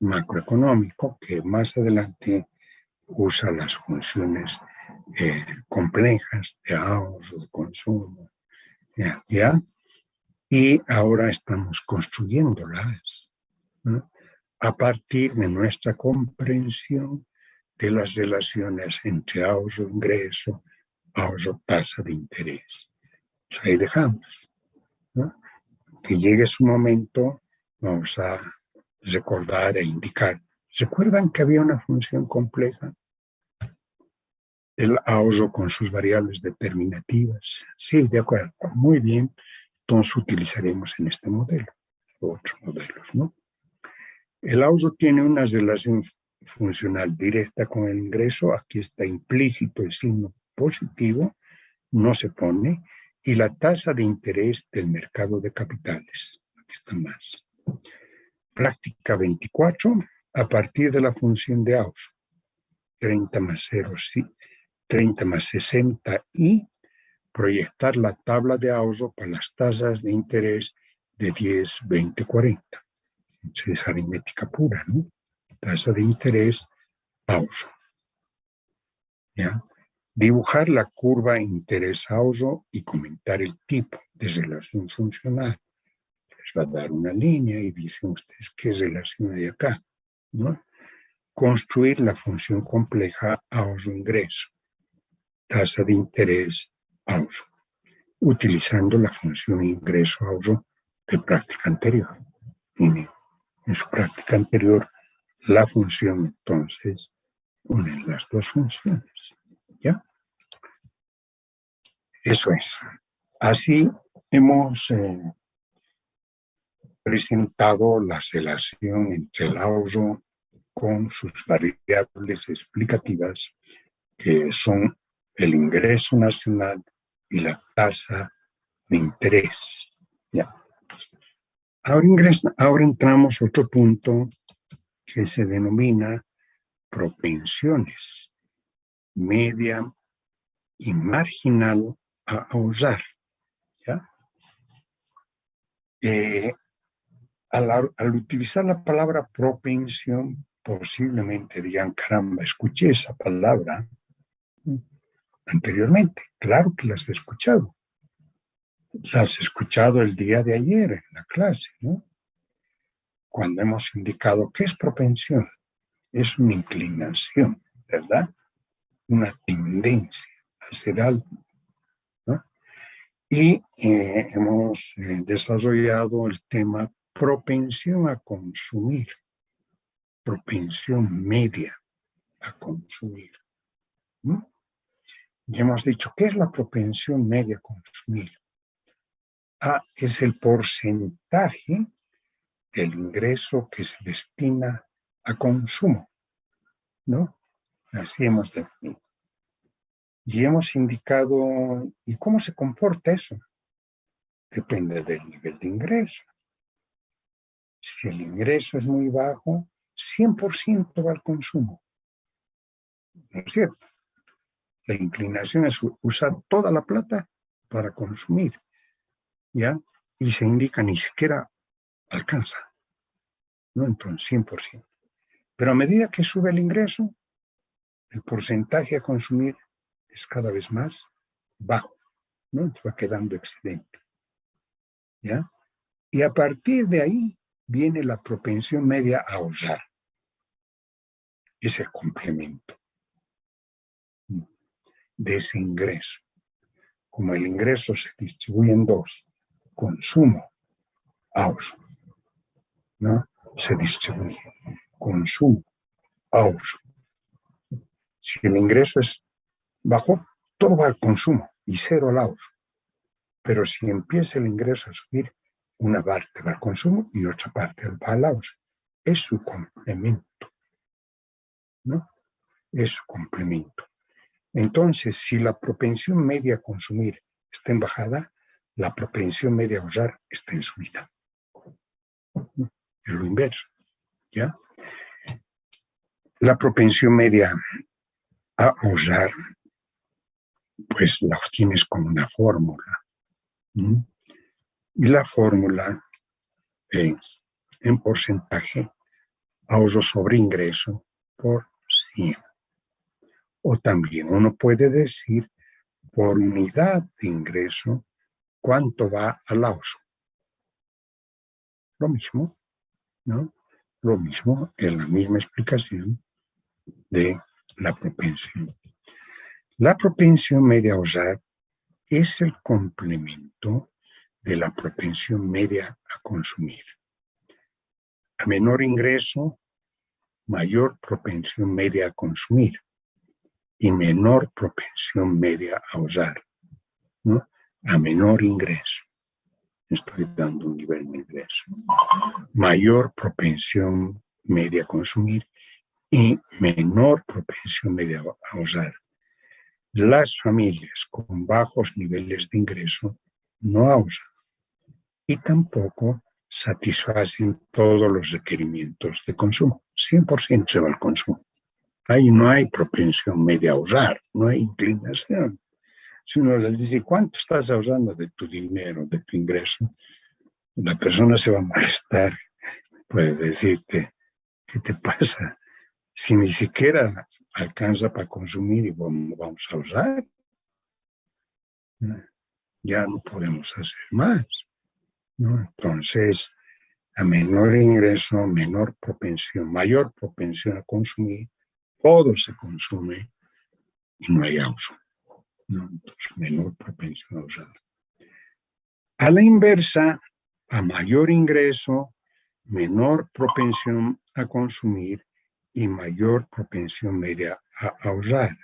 [SPEAKER 1] macroeconómico que más adelante usa las funciones complejas de ahorro, de consumo, ¿ya? Y ahora estamos construyéndolas, ¿no?, a partir de nuestra comprensión de las relaciones entre ahorro, ingreso, ahorro, tasa de interés. Pues ahí dejamos, ¿no? que llegue su momento, vamos a recordar e indicar. ¿Recuerdan que había una función compleja? El ahorro con sus variables determinativas. Sí, de acuerdo, muy bien. Entonces utilizaremos en este modelo, otros modelos, ¿no? El ahorro tiene una relación funcional directa con el ingreso. Aquí está implícito el signo positivo, no se pone, y la tasa de interés del mercado de capitales. Aquí está más. Práctica 24, a partir de la función de ahorro. 30 más 0, sí, 30 más 60 y proyectar la tabla de ahorro para las tasas de interés de 10, 20, 40. Es aritmética pura, ¿no? Tasa de interés, ahorro. ¿Ya? Dibujar la curva interés-ahorro y comentar el tipo de relación funcional. Les va a dar una línea y dicen ustedes qué relación hay acá, ¿no? Construir la función compleja ahorro-ingreso, tasa de interés, ahorro, utilizando la función ingreso-ahorro de práctica anterior. En su práctica anterior, la función entonces une las dos funciones. ¿Ya? Eso es. Así hemos presentado la relación entre el ahorro con sus variables explicativas, que son el ingreso nacional y la tasa de interés. ¿Ya? Ahora entramos a otro punto que se denomina propensiones, media y marginal a ahorrar. ¿Ya? Al utilizar la palabra propensión, posiblemente digan, caramba, escuché esa palabra anteriormente. Claro que las he escuchado. Las he escuchado el día de ayer en la clase, ¿no? Cuando hemos indicado qué es propensión. Es una inclinación, ¿verdad? Una tendencia a hacer algo, ¿no? Y hemos desarrollado el tema propensión a consumir, propensión media a consumir, ¿no? Y hemos dicho, ¿qué es la propensión media a consumir? Es el porcentaje del ingreso que se destina a consumo, ¿no? Así hemos definido. Y hemos indicado, ¿y cómo se comporta eso? Depende del nivel de ingreso. Si el ingreso es muy bajo, 100% va al consumo. ¿No es cierto? La inclinación es usar toda la plata para consumir, ¿ya? Y se indica ni siquiera alcanza, ¿no? Entonces, 100%. Pero a medida que sube el ingreso, el porcentaje a consumir es cada vez más bajo, ¿no? Entonces va quedando excedente, ¿ya? Y a partir de ahí viene la propensión media a ahorrar. Es el complemento de ese ingreso. Como el ingreso se distribuye en dos, consumo, ahorro, ¿no? Se distribuye consumo, ahorro. Si el ingreso es bajo, todo va al consumo y cero al ahorro. Pero si empieza el ingreso a subir, una parte va al consumo y otra parte va al ahorro. Es su complemento, ¿no? Es su complemento. Entonces, si la propensión media a consumir está en bajada, la propensión media a ahorrar está en subida. Es lo inverso, ¿ya? La propensión media a ahorrar, pues la obtienes con una fórmula. ¿Mm? Y la fórmula es, en porcentaje, ahorro sobre ingreso por 100. O también uno puede decir, por unidad de ingreso, ¿cuánto va al ahorro? Lo mismo, ¿no? Lo mismo en la misma explicación de la propensión. La propensión media a ahorrar es el complemento de la propensión media a consumir. A menor ingreso, mayor propensión media a consumir y menor propensión media a usar, ¿no? A menor ingreso, estoy dando un nivel de ingreso, mayor propensión media a consumir y menor propensión media a usar. Las familias con bajos niveles de ingreso no usan y tampoco satisfacen todos los requerimientos de consumo. 100% se va al consumo. Ahí no hay propensión media a usar, no hay inclinación. Si uno le dice, ¿cuánto estás usando de tu dinero, de tu ingreso? La persona se va a molestar. Puede decirte, ¿qué te pasa? Si ni siquiera alcanza para consumir y vamos a usar, ya no podemos hacer más, ¿no? Entonces, a menor ingreso, menor propensión, mayor propensión a consumir, todo se consume y no hay uso, ¿no? Entonces, menor propensión a usar. A la inversa, a mayor ingreso, menor propensión a consumir y mayor propensión media a usar.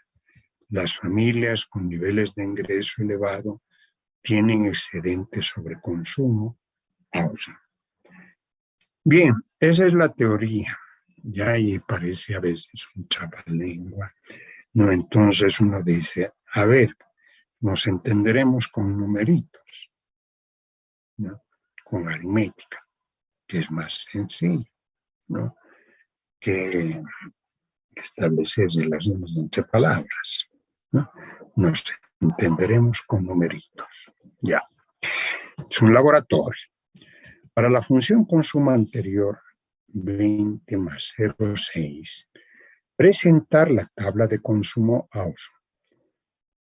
[SPEAKER 1] Las familias con niveles de ingreso elevado tienen excedente sobre consumo a usar. Bien, esa es la teoría. Ya ahí parece a veces un chavalengua, ¿no? Entonces uno dice, a ver, nos entenderemos con numeritos, ¿no? Con aritmética, que es más sencillo, ¿no? Que establecer relaciones entre palabras, ¿no? Nos entenderemos con numeritos. Ya. Es un laboratorio. Para la función consumo anterior, 20 más 0,6, presentar la tabla de consumo a uso,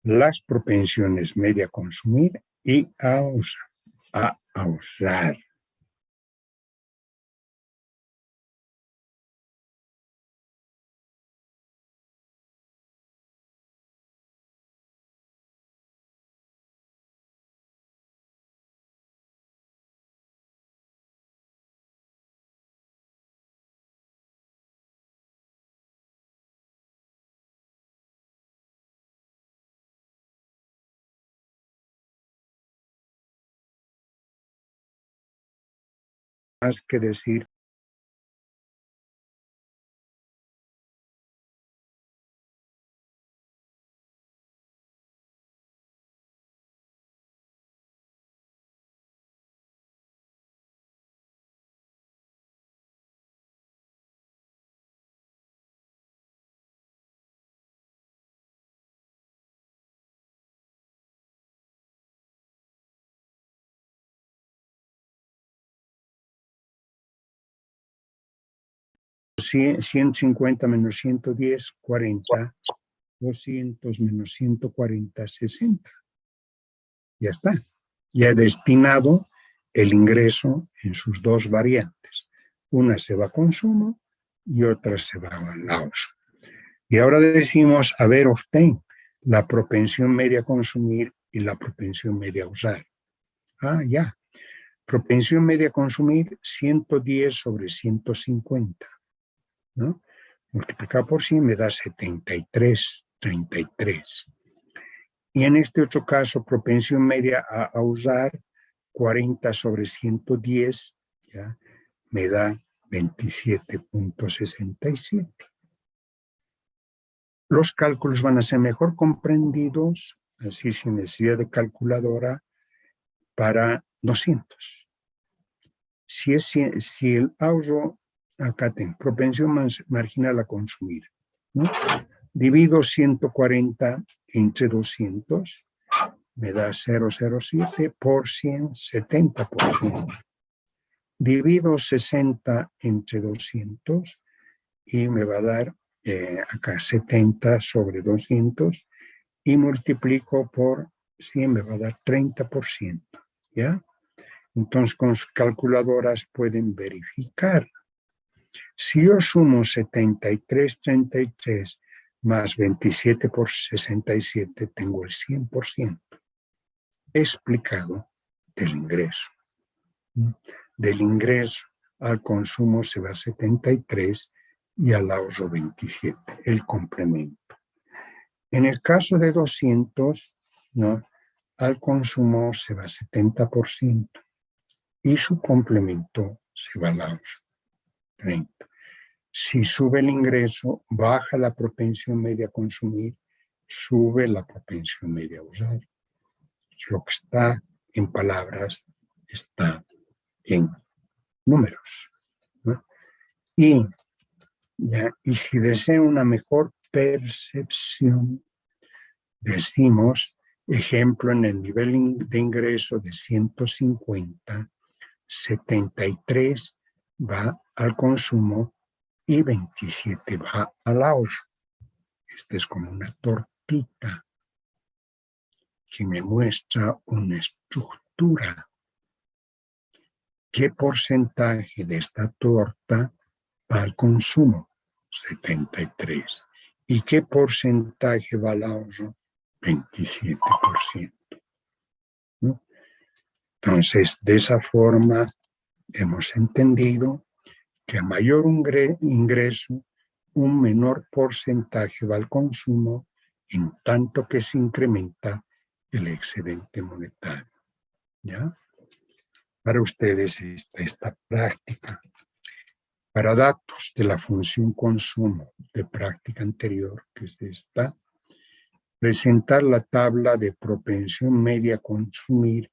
[SPEAKER 1] las propensiones media a consumir y a usar. Más que decir $150 menos 110, 40, 200 menos 140, 60. Ya está. Ya he destinado el ingreso en sus dos variantes. Una se va a consumo y otra se va a uso. Y ahora decimos, a ver, obtén la propensión media a consumir y la propensión media a usar. Ah, ya. Propensión media a consumir, 110 sobre 150, ¿no? Multiplicado por 100 me da 73, 33. Y en este otro caso, propensión media a usar, 40 sobre 110, ¿ya? Me da 27.67. Los cálculos van a ser mejor comprendidos, así sin necesidad de calculadora, para 200. Si el ahorro, acá tengo, propensión marginal a consumir, ¿no? Divido 140 entre 200, me da 0,07 por 100, 70%. Divido 60 entre 200 y me va a dar acá 70 sobre 200 y multiplico por 100 me va a dar 30%, ¿ya? Entonces con calculadoras pueden verificar. Si yo sumo 73, 33 más 27 por 67, tengo el 100%. Explicado del ingreso. Del ingreso al consumo se va 73 y al ahorro 27, el complemento. En el caso de 200, ¿no?, al consumo se va 70% y su complemento se va al ahorro 30. Si sube el ingreso, baja la propensión media a consumir, sube la propensión media a usar. Lo que está en palabras está en números, ¿no? Y si desea una mejor percepción, decimos, ejemplo, en el nivel de ingreso de 150, 73 va al consumo y 27 va al ahorro. Este es como una tortita que me muestra una estructura. ¿Qué porcentaje de esta torta va al consumo? 73. ¿Y qué porcentaje va al ahorro? 27%. ¿No? Entonces, de esa forma, hemos entendido que a mayor ingreso, un menor porcentaje va al consumo, en tanto que se incrementa el excedente monetario. ¿Ya? Para ustedes esta práctica. Para datos de la función consumo de práctica anterior, que es esta, presentar la tabla de propensión media a consumir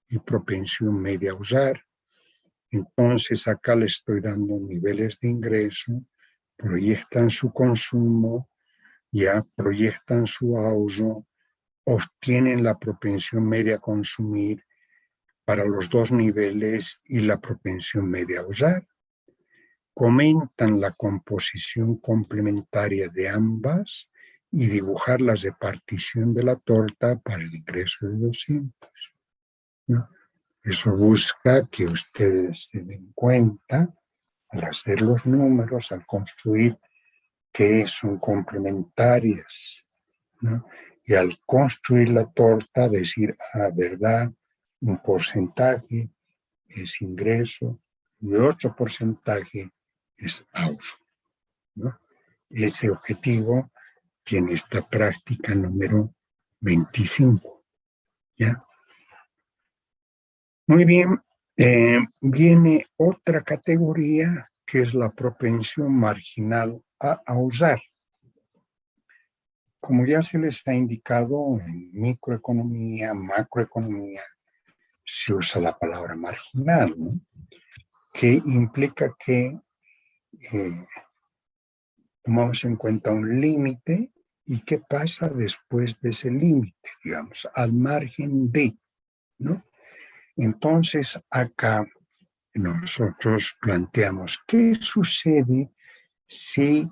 [SPEAKER 1] y propensión media a usar. Entonces acá le estoy dando niveles de ingreso, proyectan su consumo, ya proyectan su ahorro, obtienen la propensión media a consumir para los dos niveles y la propensión media a usar. Comentan la composición complementaria de ambas y dibujar la repartición de la torta para el ingreso de 200. ¿No? Eso busca que ustedes se den cuenta, al hacer los números, al construir qué son complementarias, ¿no? Y al construir la torta, decir, verdad, un porcentaje es ingreso y otro porcentaje es ahorro, ¿no? Ese objetivo tiene esta práctica número 25. ¿Ya? Muy bien, viene otra categoría que es la propensión marginal a usar. Como ya se les ha indicado, en microeconomía, macroeconomía, se usa la palabra marginal, ¿no?, que implica que tomamos en cuenta un límite y qué pasa después de ese límite, digamos, al margen de, ¿no? Entonces, acá nosotros planteamos qué sucede si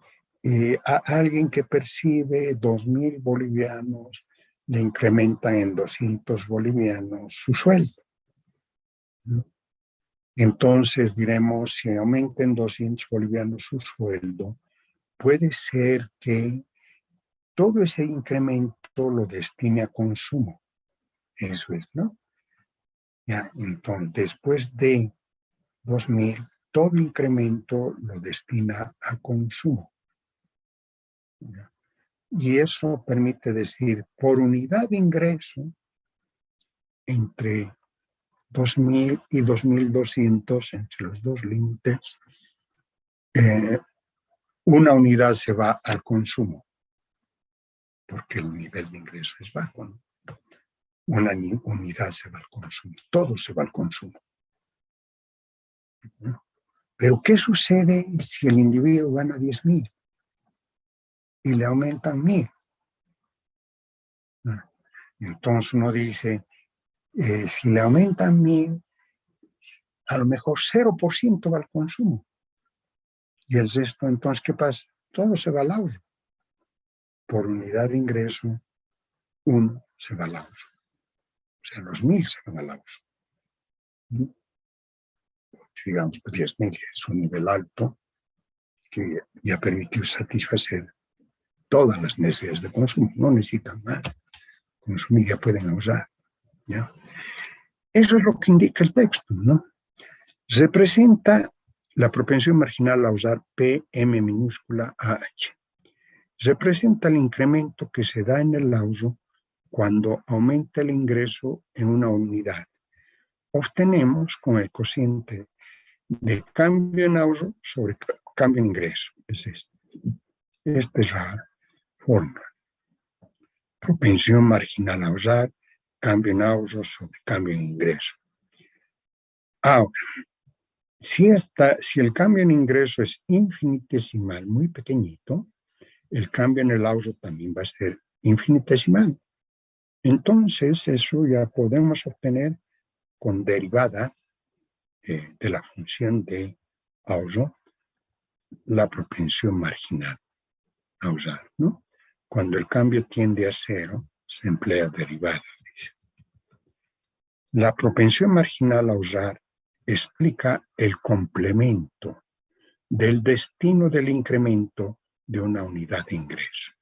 [SPEAKER 1] a alguien que percibe 2.000 bolivianos le incrementan en 200 bolivianos su sueldo, ¿no? Entonces diremos, si aumenta en 200 bolivianos su sueldo, puede ser que todo ese incremento lo destine a consumo. Eso es, ¿no? Ya, entonces, después de 2.000, todo incremento lo destina a consumo. ¿Ya? Y eso permite decir, por unidad de ingreso, entre 2.000 y 2.200, entre los dos límites, una unidad se va al consumo, porque el nivel de ingreso es bajo, ¿no? Una unidad se va al consumo, todo se va al consumo, ¿no? Pero ¿qué sucede si el individuo gana 10.000 y le aumentan 1.000? ¿No? Entonces uno dice, si le aumentan 1.000, a lo mejor 0% va al consumo. Y el resto, entonces, ¿qué pasa? Todo se va al ahorro. Por unidad de ingreso, uno se va al ahorro. O sea, los 1.000 se van al ahorro. ¿No? Digamos, 10.000 es un nivel alto que ya permitió satisfacer todas las necesidades de consumo. No necesitan más. Consumir ya pueden usar, ¿ya? Eso es lo que indica el texto, ¿no? Representa la propensión marginal a usar PM minúscula AH. Representa el incremento que se da en el uso cuando aumenta el ingreso en una unidad. Obtenemos con el cociente de cambio en uso sobre cambio en ingreso. Es este. Esta es la fórmula. Propensión marginal a usar, cambio en uso sobre cambio en ingreso. Ahora, si el cambio en ingreso es infinitesimal, muy pequeñito, el cambio en el uso también va a ser infinitesimal. Entonces, eso ya podemos obtener con derivada de la función de uso, la propensión marginal a usar, ¿no? Cuando el cambio tiende a cero, se emplea derivada. Dice. La propensión marginal a usar explica el complemento del destino del incremento de una unidad de ingreso,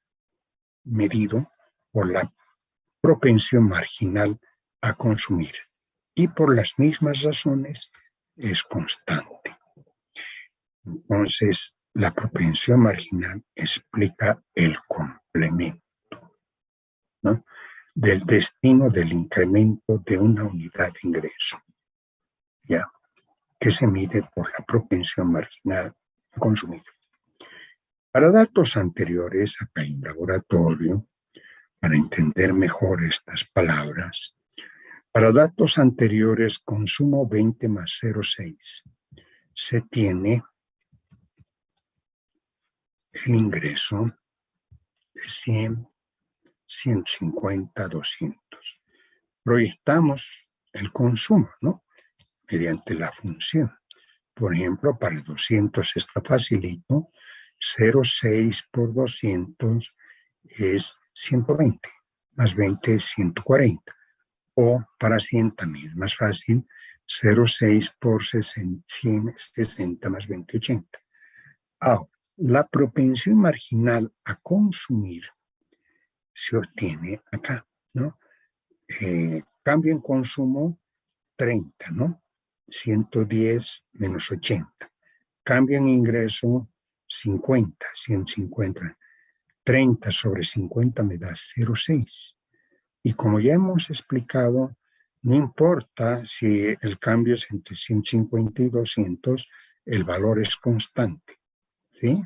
[SPEAKER 1] medido por la propensión marginal a consumir y por las mismas razones es constante. Entonces, la propensión marginal explica el complemento, ¿no?, del destino del incremento de una unidad de ingreso, ¿ya?, que se mide por la propensión marginal a consumir. Para datos anteriores, acá en laboratorio, para entender mejor estas palabras, para datos anteriores, consumo 20 más 0,6, se tiene el ingreso de 100, 150, 200. Proyectamos el consumo, ¿no?, mediante la función. Por ejemplo, para 200 está facilito, 0,6 por 200 es 120, más 20 es 140. O para 100 también es más fácil, 0,6 por 60, 100 es 60 más 20, 80. Ahora, la propensión marginal a consumir se obtiene acá, ¿no? Cambio en consumo 30, ¿no? 110 menos 80. Cambio en ingreso 50, 150. 30 sobre 50 me da 0,6. Y como ya hemos explicado, no importa si el cambio es entre 150 y 200, el valor es constante, ¿sí?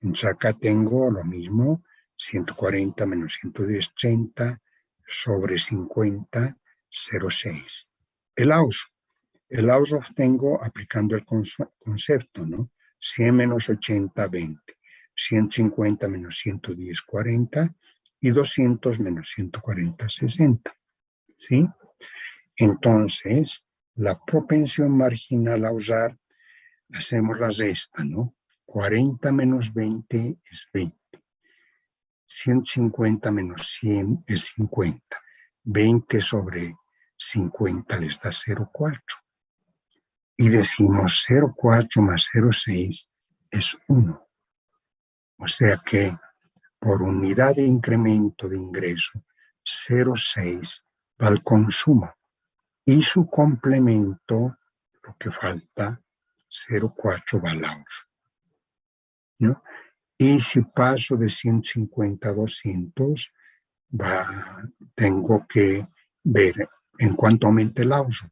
[SPEAKER 1] Entonces acá tengo lo mismo, 140 menos 110, 30 sobre 50, 0,6. El auso obtengo aplicando el concepto, ¿no? 100 menos 80, 20. 150 menos 110, 40. Y 200 menos 140, 60. ¿Sí? Entonces, la propensión marginal a usar, hacemos la resta, ¿no? 40 menos 20 es 20. 150 menos 100 es 50. 20 sobre 50 les da 0,4. Y decimos 0,4 más 0,6 es 1. O sea que por unidad de incremento de ingreso, 0,6 va al consumo. Y su complemento, lo que falta, 0,4 va al uso, ¿no? Y si paso de 150 a 200, tengo que ver en cuánto aumenta el uso.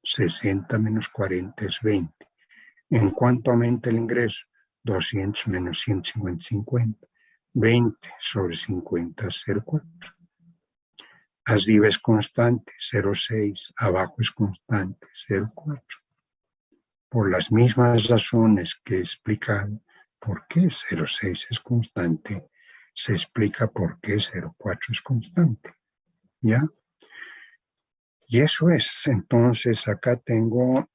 [SPEAKER 1] 60 menos 40 es 20. En cuánto aumenta el ingreso. 200 menos 150, 50. 20 sobre 50, 0,4. Arriba es constante, 0,6. Abajo es constante, 0,4. Por las mismas razones que he explicado, por qué 0,6 es constante, se explica por qué 0,4 es constante. ¿Ya? Y eso es. Entonces, acá tengo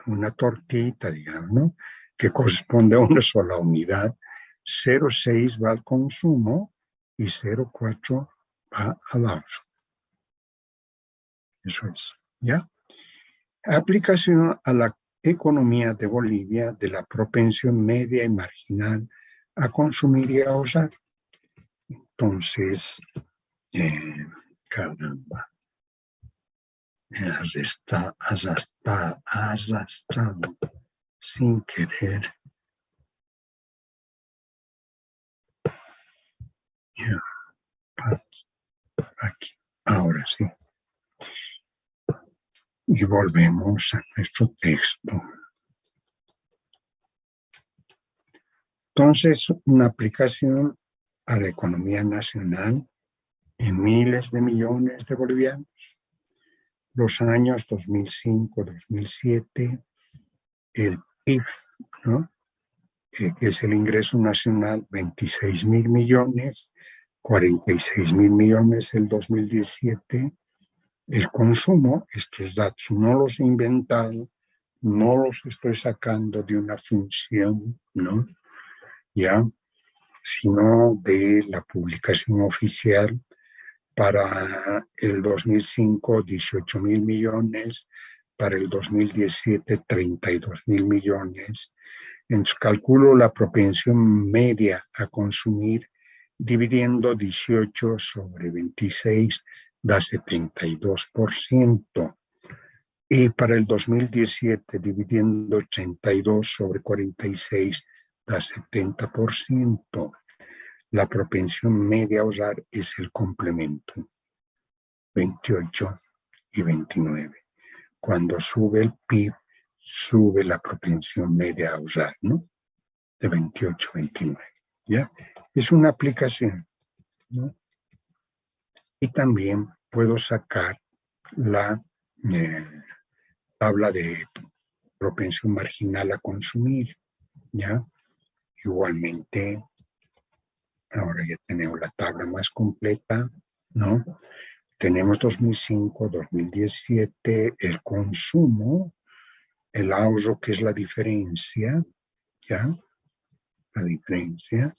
[SPEAKER 1] una tortita, digamos, ¿no?, que corresponde a una sola unidad. 0,6 va al consumo y 0,4 va al uso. Eso es. ¿Ya? Aplicación a la economía de Bolivia de la propensión media y marginal a consumir y a usar. Entonces, caramba. has estado sin querer. Aquí, ahora sí. Y volvemos a nuestro texto. Entonces, una aplicación a la economía nacional en miles de millones de bolivianos. Los años 2005-2007, el PIB, ¿no? Que es el ingreso nacional, 26.000 millones, 46.000 millones el 2017. El consumo, estos datos no los he inventado, no los estoy sacando de una función, ¿no? Ya, sino de la publicación oficial. Para el 2005, 18.000 millones, para el 2017, 32.000 millones. Entonces, calculo la propensión media a consumir, dividiendo 18 sobre 26, da 72%. Y para el 2017, dividiendo 82 sobre 46, da 70%. La propensión media a usar es el complemento, 28 y 29. Cuando sube el PIB, sube la propensión media a usar, ¿no? De 28 a 29, ¿ya? Es una aplicación, ¿no? Y también puedo sacar la tabla de propensión marginal a consumir, ¿ya? Igualmente, ahora ya tenemos la tabla más completa, ¿no? Tenemos 2005, 2017, el consumo, el ahorro, que es la diferencia, ¿ya? La diferencia,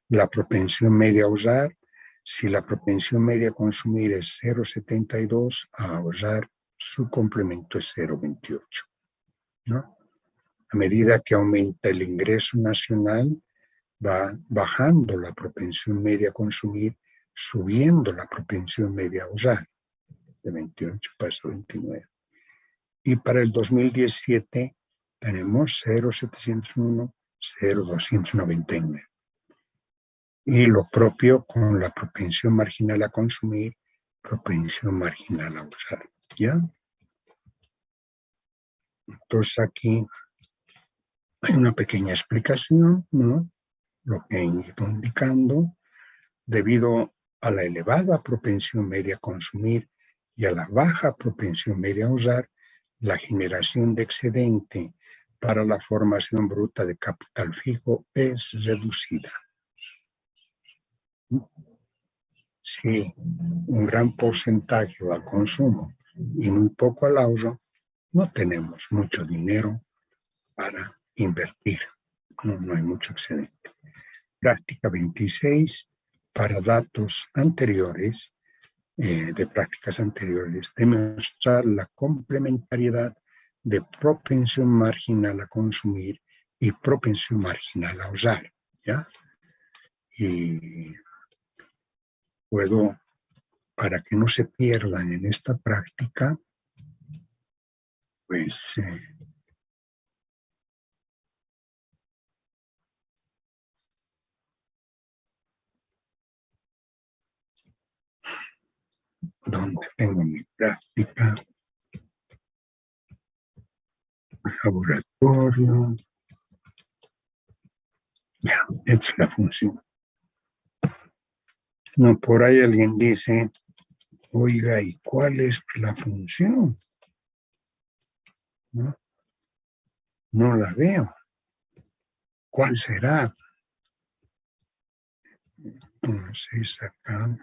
[SPEAKER 1] la propensión media a usar. Si la propensión media a consumir es 0,72, a ahorrar su complemento es 0,28, ¿no? A medida que aumenta el ingreso nacional, va bajando la propensión media a consumir, subiendo la propensión media a usar, de 28 pasa a 29. Y para el 2017 tenemos 0,701, 0,299. Y lo propio con la propensión marginal a consumir, propensión marginal a usar, ¿ya? Entonces aquí hay una pequeña explicación, ¿no? Lo que he ido indicando, debido a la elevada propensión media a consumir y a la baja propensión media a usar, la generación de excedente para la formación bruta de capital fijo es reducida. Si un gran porcentaje va al consumo y muy poco al ahorro, no tenemos mucho dinero para invertir. No hay mucho excedente. Práctica 26, para datos anteriores, de prácticas anteriores, demostrar la complementariedad de propensión marginal a consumir y propensión marginal a usar, ¿ya? Y puedo, para que no se pierdan en esta práctica, pues donde tengo mi práctica, laboratorio, ya, esta es la función. No, por ahí alguien dice, oiga, ¿y cuál es la función? No, no la veo. ¿Cuál será? Entonces acá,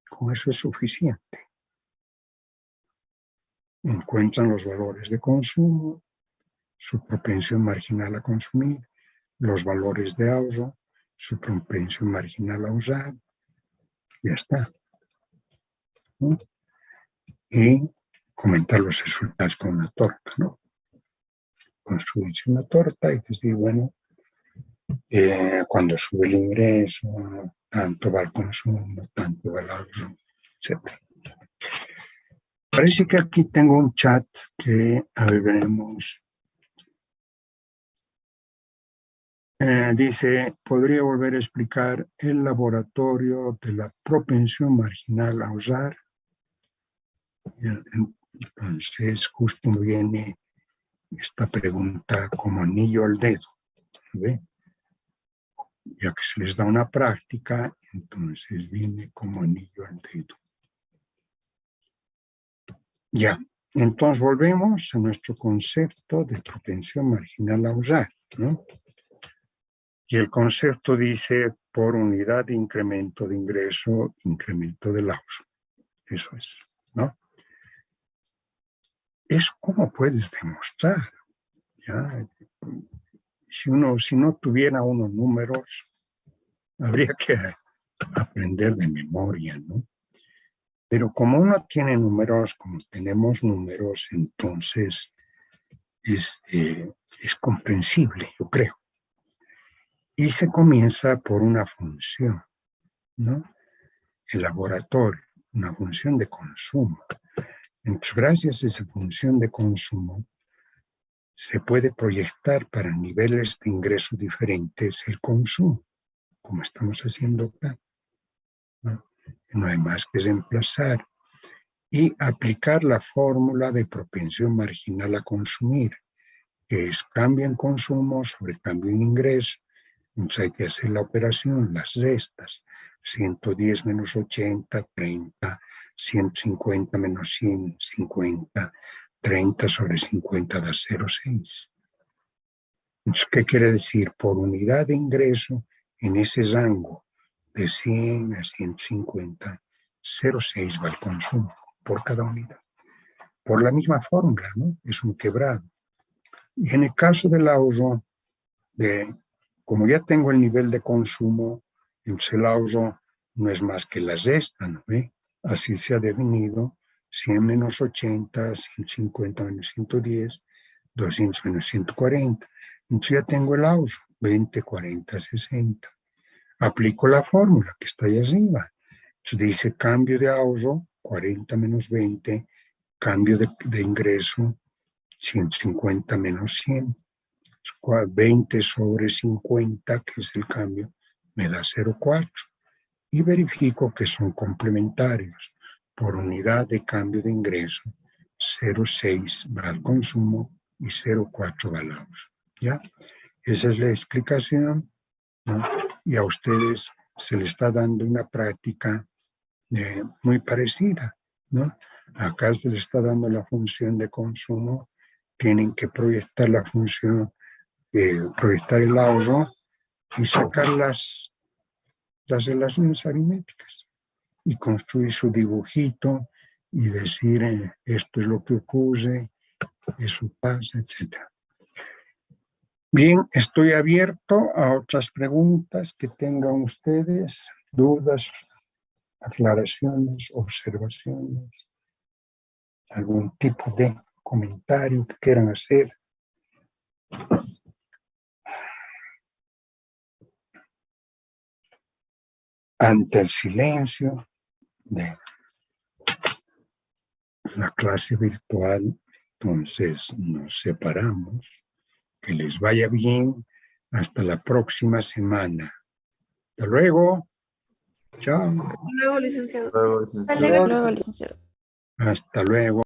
[SPEAKER 1] con eso es suficiente. Encuentran los valores de consumo, su propensión marginal a consumir, los valores de ahorro, su propensión marginal a usar, ya está, ¿no? Y comentar los resultados con una torta, ¿no? construirse una torta y decir, bueno, cuando sube el ingreso, tanto va el consumo, tanto va el ahorro, etc. Parece que aquí tengo un chat que, a ver, veremos. Dice, ¿podría volver a explicar el laboratorio de la propensión marginal a usar? Entonces, justo me viene esta pregunta como anillo al dedo, ¿ve? Ya que se les da una práctica, entonces viene como anillo al dedo. Ya, entonces volvemos a nuestro concepto de propensión marginal a usar, ¿no? Y el concepto dice por unidad de incremento de ingreso, incremento del ahorro. Eso es, ¿no? Es como puedes demostrar, ¿ya? Si no tuviera unos números, habría que aprender de memoria, ¿no? Pero como uno tiene números, como tenemos números, entonces es comprensible, yo creo. Y se comienza por una función, ¿no? El laboratorio, una función de consumo. Entonces, gracias a esa función de consumo, se puede proyectar para niveles de ingreso diferentes el consumo, como estamos haciendo acá, ¿no? No hay más que reemplazar y aplicar la fórmula de propensión marginal a consumir, que es cambio en consumo sobre cambio en ingreso. Entonces hay que hacer la operación, las restas, 110 menos 80, 30, 150 menos 100, 50, 30 sobre 50 da 0,6. Entonces, ¿qué quiere decir? Por unidad de ingreso, en ese rango de 100 a 150, 0,6 va el consumo por cada unidad. Por la misma fórmula, ¿no? Es un quebrado. Y en el caso del ahorro, como ya tengo el nivel de consumo, entonces el ahorro no es más que la resta, ¿no? Así se ha definido 100 menos 80, 150 menos 110, 200 menos 140. Entonces ya tengo el ahorro, 20, 40, 60. Aplico la fórmula que está ahí arriba. Entonces dice cambio de ahorro, 40 menos 20, cambio de ingreso, 150 menos 100. 20 sobre 50, que es el cambio, me da 0,4. Y verifico que son complementarios. Por unidad de cambio de ingreso, 0,6 va al consumo y 0,4 va al ahorro. ¿Ya? Esa es la explicación, ¿no? Y a ustedes se les está dando una práctica muy parecida, ¿no? Acá se les está dando la función de consumo, tienen que proyectar la función, proyectar el ahorro y sacar las relaciones aritméticas y construir su dibujito y decir esto es lo que ocurre, eso pasa, etc. Bien, estoy abierto a otras preguntas que tengan ustedes, dudas, aclaraciones, observaciones, algún tipo de comentario que quieran hacer. Ante el silencio de la clase virtual, entonces nos separamos. Que les vaya bien. Hasta la próxima semana. Hasta luego. Chao.
[SPEAKER 2] Hasta luego, licenciado.
[SPEAKER 3] Luego, licenciado.
[SPEAKER 4] Luego, licenciado.
[SPEAKER 1] Hasta luego.